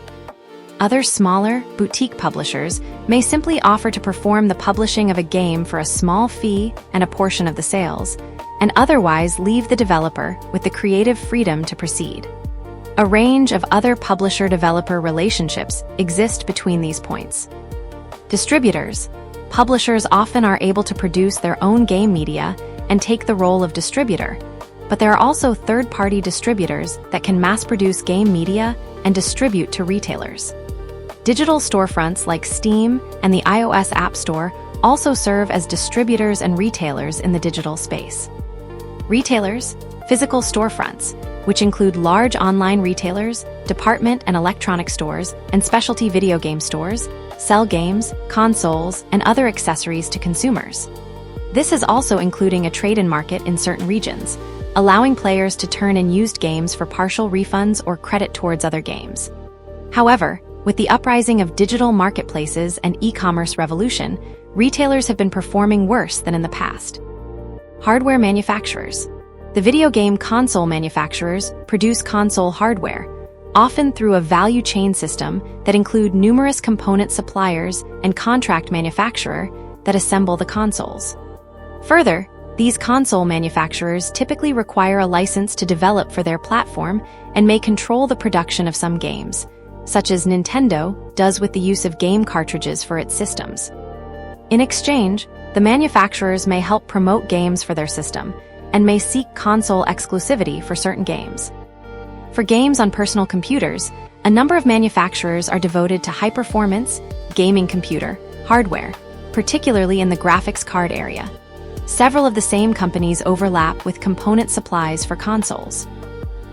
Speaker 1: Other smaller, boutique publishers may simply offer to perform the publishing of a game for a small fee and a portion of the sales, and otherwise leave the developer with the creative freedom to proceed. A range of other publisher-developer relationships exist between these points. Distributors. Publishers often are able to produce their own game media and take the role of distributor, but there are also third-party distributors that can mass-produce game media and distribute to retailers. Digital storefronts like Steam and the iOS App Store also serve as distributors and retailers in the digital space. Retailers, physical storefronts, which include large online retailers, department and electronic stores, and specialty video game stores, sell games, consoles, and other accessories to consumers. This is also including a trade-in market in certain regions, allowing players to turn in used games for partial refunds or credit towards other games. However, with the uprising of digital marketplaces and e-commerce revolution, retailers have been performing worse than in the past. Hardware manufacturers. The video game console manufacturers produce console hardware, often through a value chain system that include numerous component suppliers and contract manufacturer that assemble the consoles. Further, these console manufacturers typically require a license to develop for their platform and may control the production of some games, such as Nintendo does with the use of game cartridges for its systems. In exchange, the manufacturers may help promote games for their system and may seek console exclusivity for certain games. For games on personal computers, a number of manufacturers are devoted to high-performance, gaming computer, hardware, particularly in the graphics card area. Several of the same companies overlap with component supplies for consoles.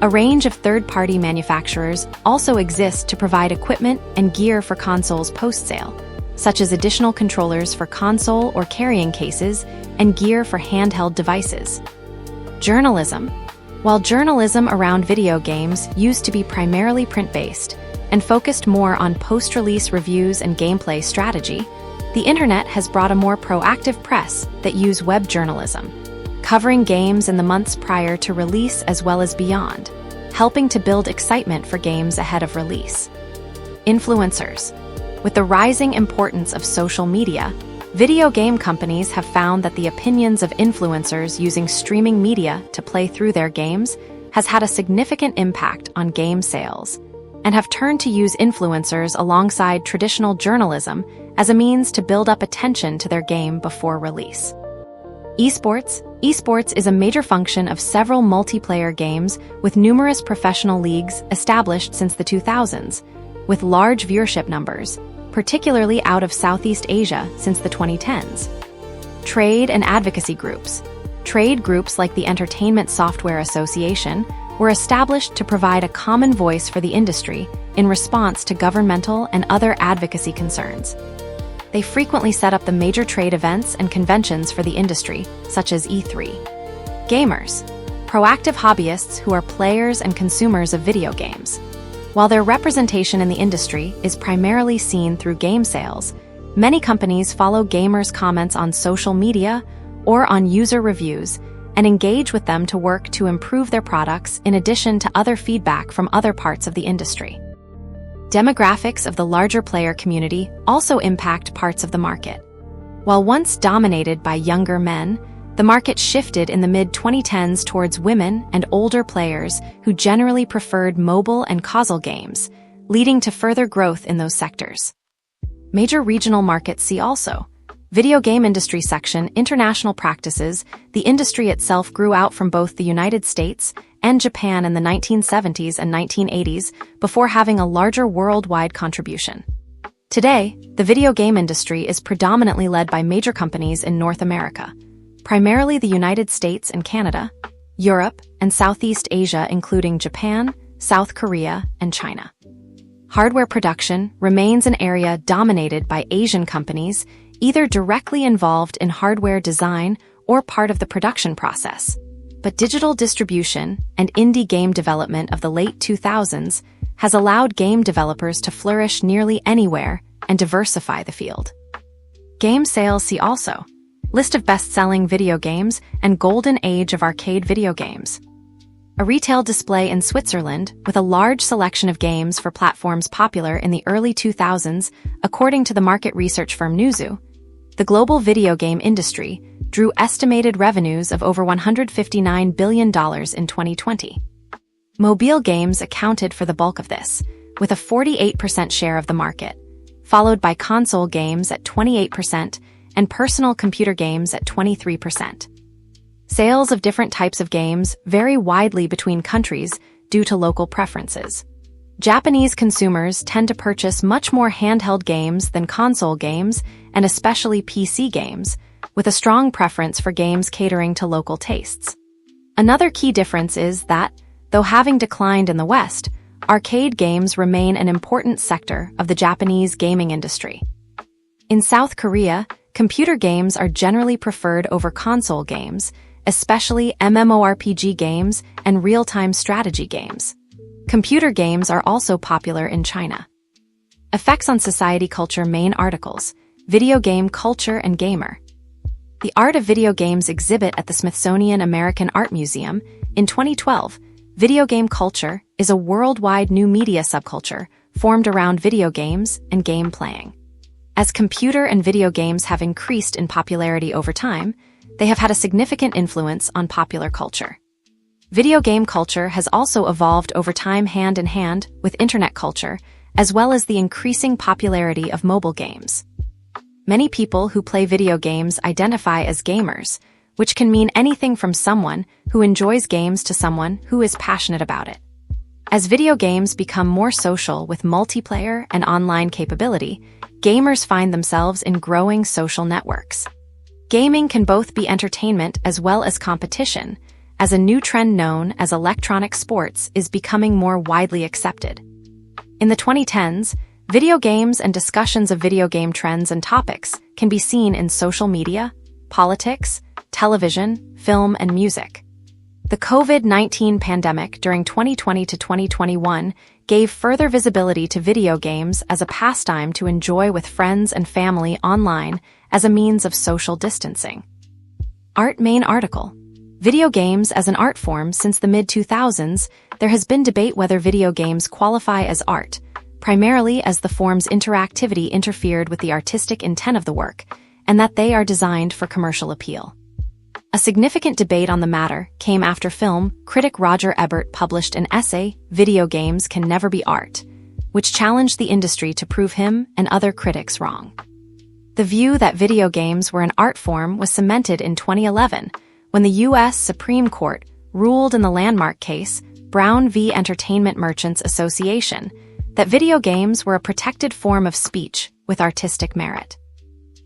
Speaker 1: A range of third-party manufacturers also exist to provide equipment and gear for consoles post-sale, such as additional controllers for console or carrying cases and gear for handheld devices. Journalism. While journalism around video games used to be primarily print-based and focused more on post-release reviews and gameplay strategy, the internet has brought a more proactive press that use web journalism, covering games in the months prior to release as well as beyond, helping to build excitement for games ahead of release. Influencers. With the rising importance of social media, video game companies have found that the opinions of influencers using streaming media to play through their games has had a significant impact on game sales, and have turned to use influencers alongside traditional journalism as a means to build up attention to their game before release. Esports. Esports is a major function of several multiplayer games with numerous professional leagues established since the 2000s, with large viewership numbers, particularly out of Southeast Asia since the 2010s. Trade and advocacy groups. Trade groups like the Entertainment Software Association were established to provide a common voice for the industry in response to governmental and other advocacy concerns. They frequently set up the major trade events and conventions for the industry, such as E3. Gamers. Proactive hobbyists who are players and consumers of video games. While their representation in the industry is primarily seen through game sales, many companies follow gamers' comments on social media or on user reviews and engage with them to work to improve their products in addition to other feedback from other parts of the industry. Demographics of the larger player community also impact parts of the market. While once dominated by younger men, the market shifted in the mid-2010s towards women and older players who generally preferred mobile and console games, leading to further growth in those sectors. Major regional markets see also. Video game industry section, international practices. The industry itself grew out from both the United States and Japan in the 1970s and 1980s before having a larger worldwide contribution. Today, the video game industry is predominantly led by major companies in North America, primarily the United States and Canada, Europe, and Southeast Asia including Japan, South Korea, and China. Hardware production remains an area dominated by Asian companies, either directly involved in hardware design or part of the production process. But digital distribution and indie game development of the late 2000s has allowed game developers to flourish nearly anywhere and diversify the field. Game sales see also. List of best-selling video games and golden age of arcade video games. A retail display in Switzerland with a large selection of games for platforms popular in the early 2000s, according to the market research firm Newzoo. The global video game industry drew estimated revenues of over $159 billion in 2020. Mobile games accounted for the bulk of this, with a 48% share of the market, followed by console games at 28% and personal computer games at 23%. Sales of different types of games vary widely between countries due to local preferences. Japanese consumers tend to purchase much more handheld games than console games, and especially PC games, with a strong preference for games catering to local tastes. Another key difference is that, though having declined in the West, arcade games remain an important sector of the Japanese gaming industry. In South Korea, computer games are generally preferred over console games, especially MMORPG games and real-time strategy games. Computer games are also popular in China. Effects on society culture. Main articles. Video game culture and gamer. The Art of Video Games exhibit at the Smithsonian American Art Museum. In 2012, video game culture is a worldwide new media subculture formed around video games and game playing. As computer and video games have increased in popularity over time, they have had a significant influence on popular culture. Video game culture has also evolved over time hand in hand with internet culture, as well as the increasing popularity of mobile games. Many people who play video games identify as gamers, which can mean anything from someone who enjoys games to someone who is passionate about it. As video games become more social with multiplayer and online capability, gamers find themselves in growing social networks. Gaming can both be entertainment as well as competition, as a new trend known as electronic sports is becoming more widely accepted. In the 2010s, video games and discussions of video game trends and topics can be seen in social media, politics, television, film, and music. The COVID-19 pandemic during 2020 to 2021 gave further visibility to video games as a pastime to enjoy with friends and family online as a means of social distancing. Art. Main article. Video games as an art form. Since the mid-2000s, there has been debate whether video games qualify as art, primarily as the form's interactivity interfered with the artistic intent of the work, and that they are designed for commercial appeal. A significant debate on the matter came after film critic Roger Ebert published an essay, Video Games Can Never Be Art, which challenged the industry to prove him and other critics wrong. The view that video games were an art form was cemented in 2011, when the U.S. Supreme Court ruled in the landmark case, Brown v. Entertainment Merchants Association, that video games were a protected form of speech with artistic merit.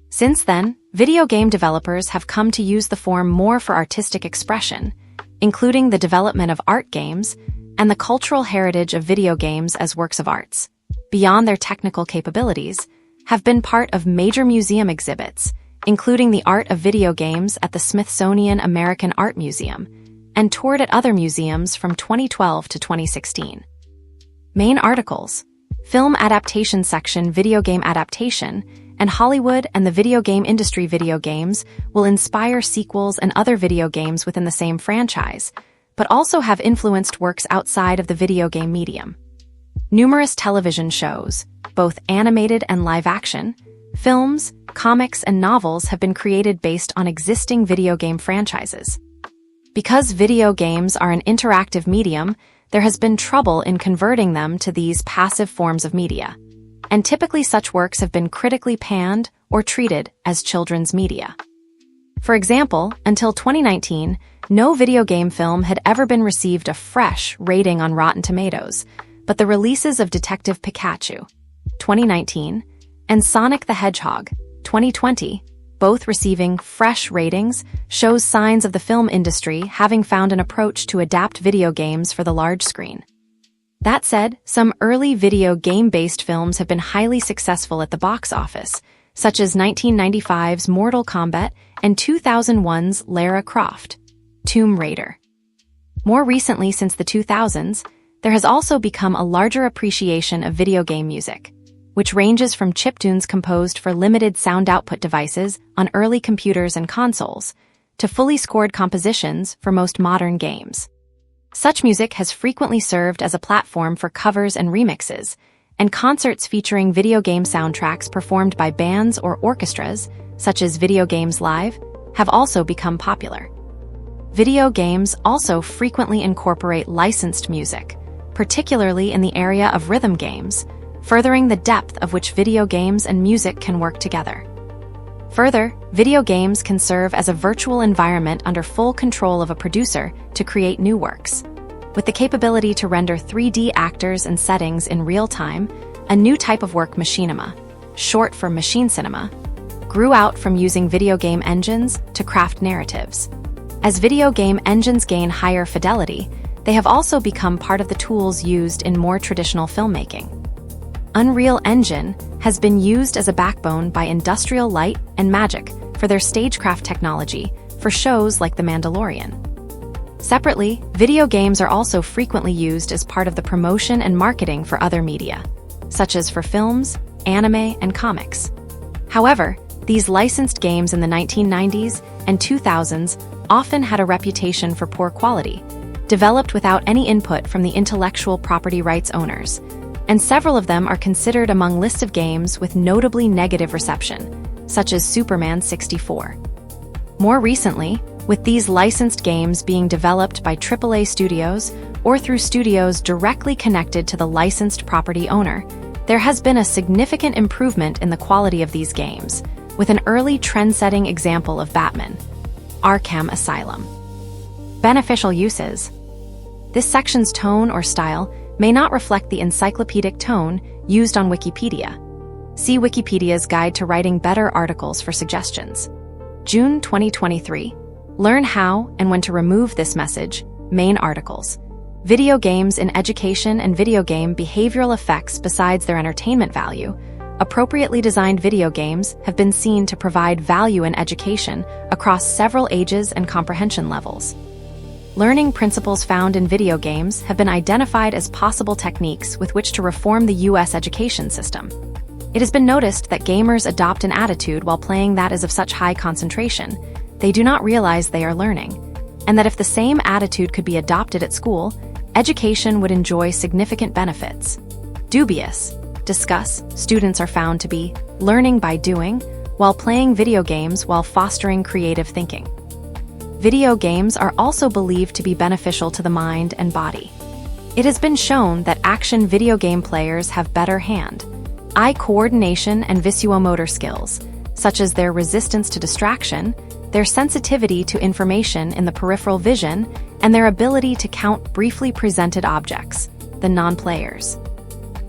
Speaker 1: Since then, video game developers have come to use the form more for artistic expression, including the development of art games and the cultural heritage of video games as works of arts, beyond their technical capabilities, have been part of major museum exhibits, including the Art of Video Games at the Smithsonian American Art Museum, and toured at other museums from 2012 to 2016. Main articles. Film adaptation section. Video game adaptation and Hollywood and the video game industry. Video games will inspire sequels and other video games within the same franchise, but also have influenced works outside of the video game medium. Numerous television shows, both animated and live-action, films, comics, and novels have been created based on existing video game franchises. Because video games are an interactive medium, there has been trouble in converting them to these passive forms of media, and typically such works have been critically panned or treated as children's media. For example, until 2019, no video game film had ever been received a fresh rating on Rotten Tomatoes, but the releases of Detective Pikachu, 2019, and Sonic the Hedgehog, 2020, both receiving fresh ratings, shows signs of the film industry having found an approach to adapt video games for the large screen. That said, some early video game-based films have been highly successful at the box office, such as 1995's Mortal Kombat and 2001's Lara Croft, Tomb Raider. More recently, since the 2000s, there has also become a larger appreciation of video game music, which ranges from chiptunes composed for limited sound output devices on early computers and consoles, to fully scored compositions for most modern games. Such music has frequently served as a platform for covers and remixes, and concerts featuring video game soundtracks performed by bands or orchestras, such as Video Games Live, have also become popular. Video games also frequently incorporate licensed music, particularly in the area of rhythm games, furthering the depth of which video games and music can work together. Further, video games can serve as a virtual environment under full control of a producer to create new works. With the capability to render 3D actors and settings in real time, a new type of work, machinima, short for machine cinema, grew out from using video game engines to craft narratives. As video game engines gain higher fidelity, they have also become part of the tools used in more traditional filmmaking. Unreal Engine has been used as a backbone by Industrial Light and Magic for their stagecraft technology for shows like The Mandalorian. Separately, video games are also frequently used as part of the promotion and marketing for other media, such as for films, anime, and comics. However, these licensed games in the 1990s and 2000s often had a reputation for poor quality, developed without any input from the intellectual property rights owners, and several of them are considered among lists of games with notably negative reception, such as Superman 64. More recently, with these licensed games being developed by AAA studios or through studios directly connected to the licensed property owner, there has been a significant improvement in the quality of these games, with an early trend-setting example of Batman, Arkham Asylum. Beneficial uses. This section's tone or style may not reflect the encyclopedic tone used on Wikipedia. See Wikipedia's Guide to Writing Better Articles for suggestions. June 2023. Learn how and when to remove this message. Main articles. Video games in education and video game behavioral effects. Besides their entertainment value, appropriately designed video games have been seen to provide value in education across several ages and comprehension levels. Learning principles found in video games have been identified as possible techniques with which to reform the U.S. education system. It has been noticed that gamers adopt an attitude while playing that is of such high concentration, they do not realize they are learning, and that if the same attitude could be adopted at school, education would enjoy significant benefits. Dubious. Discuss. Students are found to be learning by doing while playing video games while fostering creative thinking. Video games are also believed to be beneficial to the mind and body. It has been shown that action video game players have better hand-eye coordination and visuomotor skills, such as their resistance to distraction, their sensitivity to information in the peripheral vision, and their ability to count briefly presented objects, than non-players.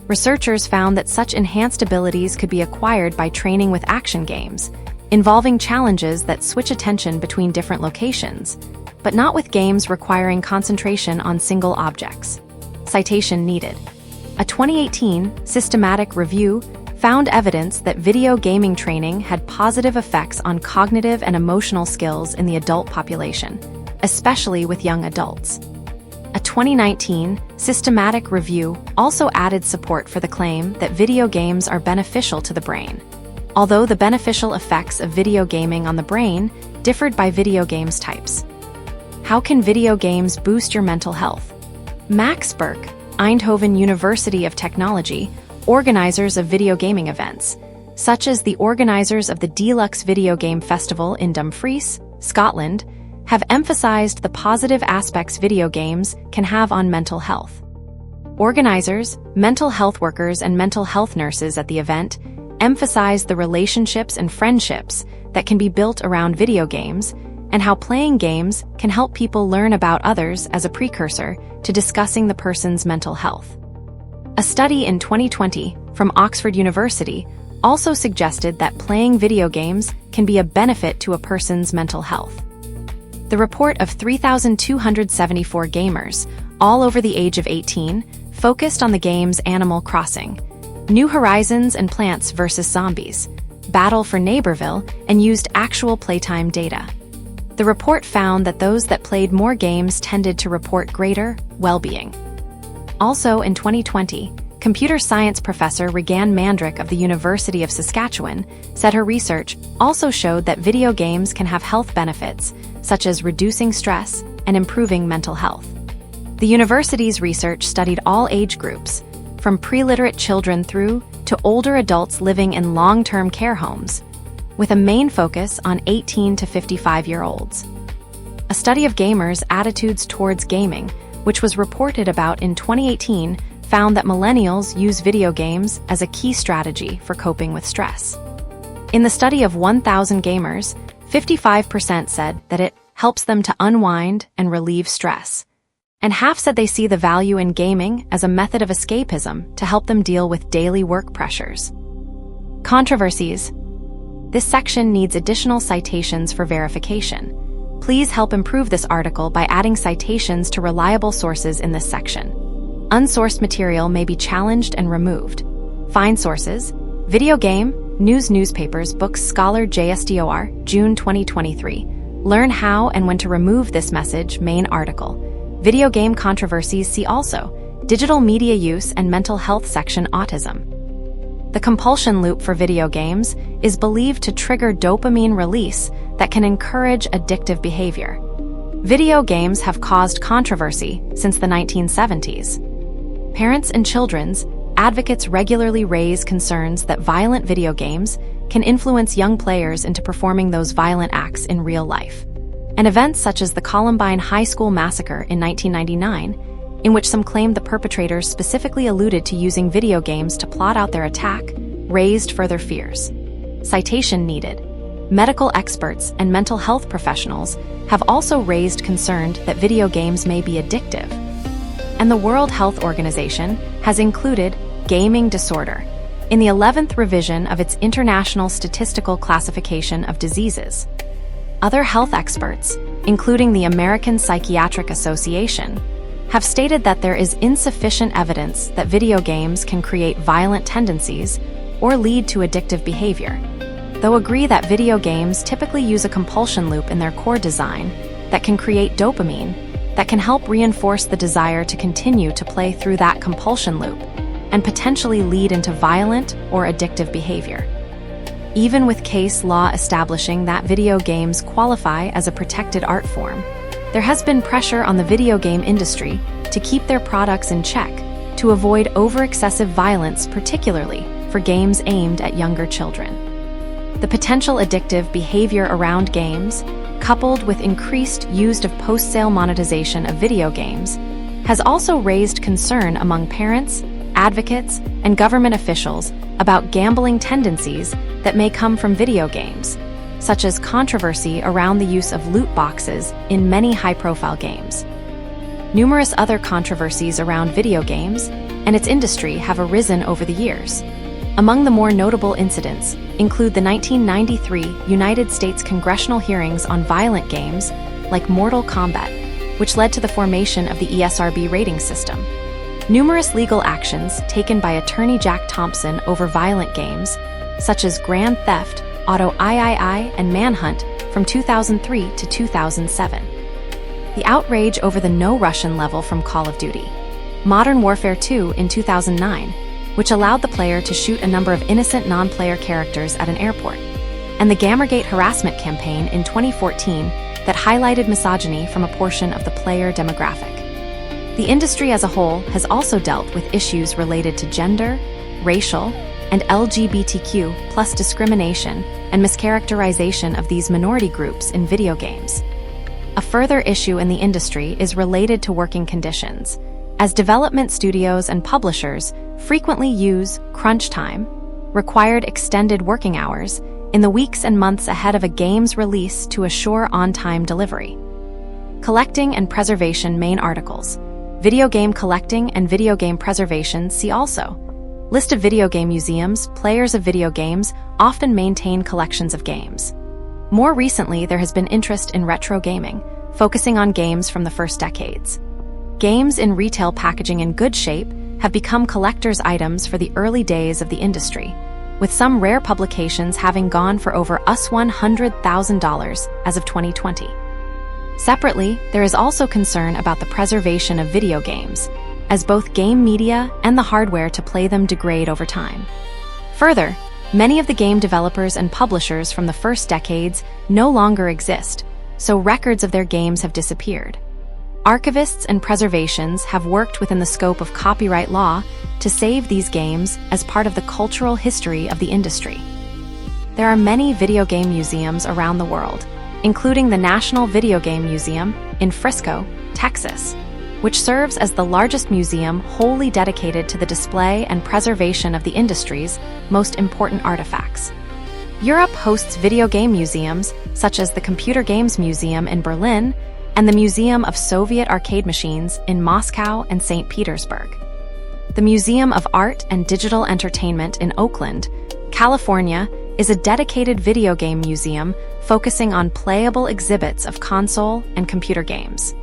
Speaker 1: Researchers found that such enhanced abilities could be acquired by training with action games, involving challenges that switch attention between different locations, but not with games requiring concentration on single objects. Citation needed. A 2018 systematic review found evidence that video gaming training had positive effects on cognitive and emotional skills in the adult population, especially with young adults. A 2019 systematic review also added support for the claim that video games are beneficial to the brain, although the beneficial effects of video gaming on the brain differed by video games types. How can video games boost your mental health? Max Burke, Eindhoven University of Technology, organizers of video gaming events, such as the organizers of the Deluxe Video Game Festival in Dumfries, Scotland, have emphasized the positive aspects video games can have on mental health. Organizers, mental health workers, and mental health nurses at the event emphasized the relationships and friendships that can be built around video games and how playing games can help people learn about others as a precursor to discussing the person's mental health. A study in 2020 from Oxford University also suggested that playing video games can be a benefit to a person's mental health. The report of 3,274 gamers, all over the age of 18, focused on the games Animal Crossing, New Horizons, and Plants vs. Zombies, Battle for Neighborville, and used actual playtime data. The report found that those that played more games tended to report greater well-being. Also in 2020, computer science professor Regan Mandryk of the University of Saskatchewan said her research also showed that video games can have health benefits, such as reducing stress and improving mental health. The university's research studied all age groups, from pre-literate children through to older adults living in long-term care homes, with a main focus on 18 to 55-year-olds. A study of gamers' attitudes towards gaming, which was reported about in 2018, found that millennials use video games as a key strategy for coping with stress. In the study of 1,000 gamers, 55% said that it helps them to unwind and relieve stress, and half said they see the value in gaming as a method of escapism to help them deal with daily work pressures. Controversies. This section needs additional citations for verification. Please help improve this article by adding citations to reliable sources in this section. Unsourced material may be challenged and removed. Find sources: Video Game, News Newspapers, Books, Scholar, JSTOR, June 2023. Learn how and when to remove this message, main article. Video game controversies, see also, Digital Media Use and Mental Health section, Autism. The compulsion loop for video games is believed to trigger dopamine release that can encourage addictive behavior. Video games have caused controversy since the 1970s. Parents and children's advocates regularly raise concerns that violent video games can influence young players into performing those violent acts in real life. And events such as the Columbine High School massacre in 1999, in which some claimed the perpetrators specifically alluded to using video games to plot out their attack, raised further fears. Citation needed. Medical experts and mental health professionals have also raised concern that video games may be addictive. And the World Health Organization has included gaming disorder in the 11th revision of its International Statistical Classification of Diseases. Other health experts, including the American Psychiatric Association, have stated that there is insufficient evidence that video games can create violent tendencies or lead to addictive behavior, though agree that video games typically use a compulsion loop in their core design that can create dopamine that can help reinforce the desire to continue to play through that compulsion loop and potentially lead into violent or addictive behavior. Even with case law establishing that video games qualify as a protected art form, there has been pressure on the video game industry to keep their products in check to avoid over-excessive violence, particularly for games aimed at younger children. The potential addictive behavior around games, coupled with increased use of post-sale monetization of video games, has also raised concern among parents, advocates, and government officials about gambling tendencies that may come from video games, such as controversy around the use of loot boxes in many high-profile games. Numerous other controversies around video games and its industry have arisen over the years. Among the more notable incidents include the 1993 United States congressional hearings on violent games like Mortal Kombat, which led to the formation of the ESRB rating system. Numerous legal actions taken by attorney Jack Thompson over violent games, such as Grand Theft Auto III and Manhunt from 2003 to 2007. The outrage over the No Russian level from Call of Duty. Modern Warfare 2 in 2009, which allowed the player to shoot a number of innocent non-player characters at an airport. And the Gamergate harassment campaign in 2014 that highlighted misogyny from a portion of the player demographic. The industry as a whole has also dealt with issues related to gender, racial, and LGBTQ+ discrimination and mischaracterization of these minority groups in video games. A further issue in the industry is related to working conditions, as development studios and publishers frequently use crunch time, required extended working hours, in the weeks and months ahead of a game's release to assure on-time delivery. Collecting and preservation main articles. Video game collecting and video game preservation, see also. List of video game museums. Players of video games often maintain collections of games. More recently, there has been interest in retro gaming, focusing on games from the first decades. Games in retail packaging in good shape have become collector's items for the early days of the industry, with some rare publications having gone for over $100,000 as of 2020. Separately, there is also concern about the preservation of video games, as both game media and the hardware to play them degrade over time. Further, many of the game developers and publishers from the first decades no longer exist, so records of their games have disappeared. Archivists and preservations have worked within the scope of copyright law to save these games as part of the cultural history of the industry. There are many video game museums around the world, including the National Video Game Museum in Frisco, Texas, which serves as the largest museum wholly dedicated to the display and preservation of the industry's most important artifacts. Europe hosts video game museums such as the Computer Games Museum in Berlin and the Museum of Soviet Arcade Machines in Moscow and St. Petersburg. The Museum of Art and Digital Entertainment in Oakland, California, is a dedicated video game museum focusing on playable exhibits of console and computer games.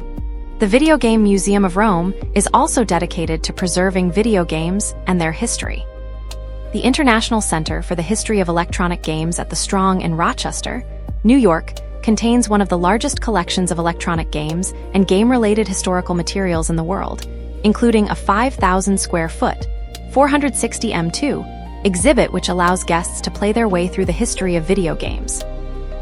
Speaker 1: The Video Game Museum of Rome is also dedicated to preserving video games and their history. The International Center for the History of Electronic Games at the Strong in Rochester, New York, contains one of the largest collections of electronic games and game-related historical materials in the world, including a 5,000 square foot, 460 m2 exhibit which allows guests to play their way through the history of video games.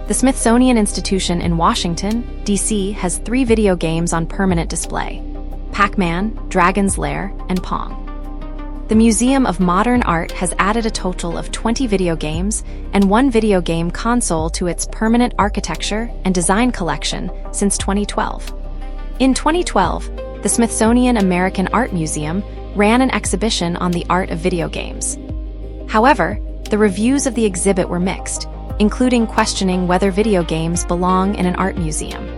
Speaker 1: The Smithsonian Institution in Washington, D.C. has 3 video games on permanent display: Pac-Man, Dragon's Lair, and Pong. The Museum of Modern Art has added a total of 20 video games and 1 video game console to its permanent architecture and design collection since 2012. In 2012, the Smithsonian American Art Museum ran an exhibition on the art of video games. However, the reviews of the exhibit were mixed, including questioning whether video games belong in an art museum.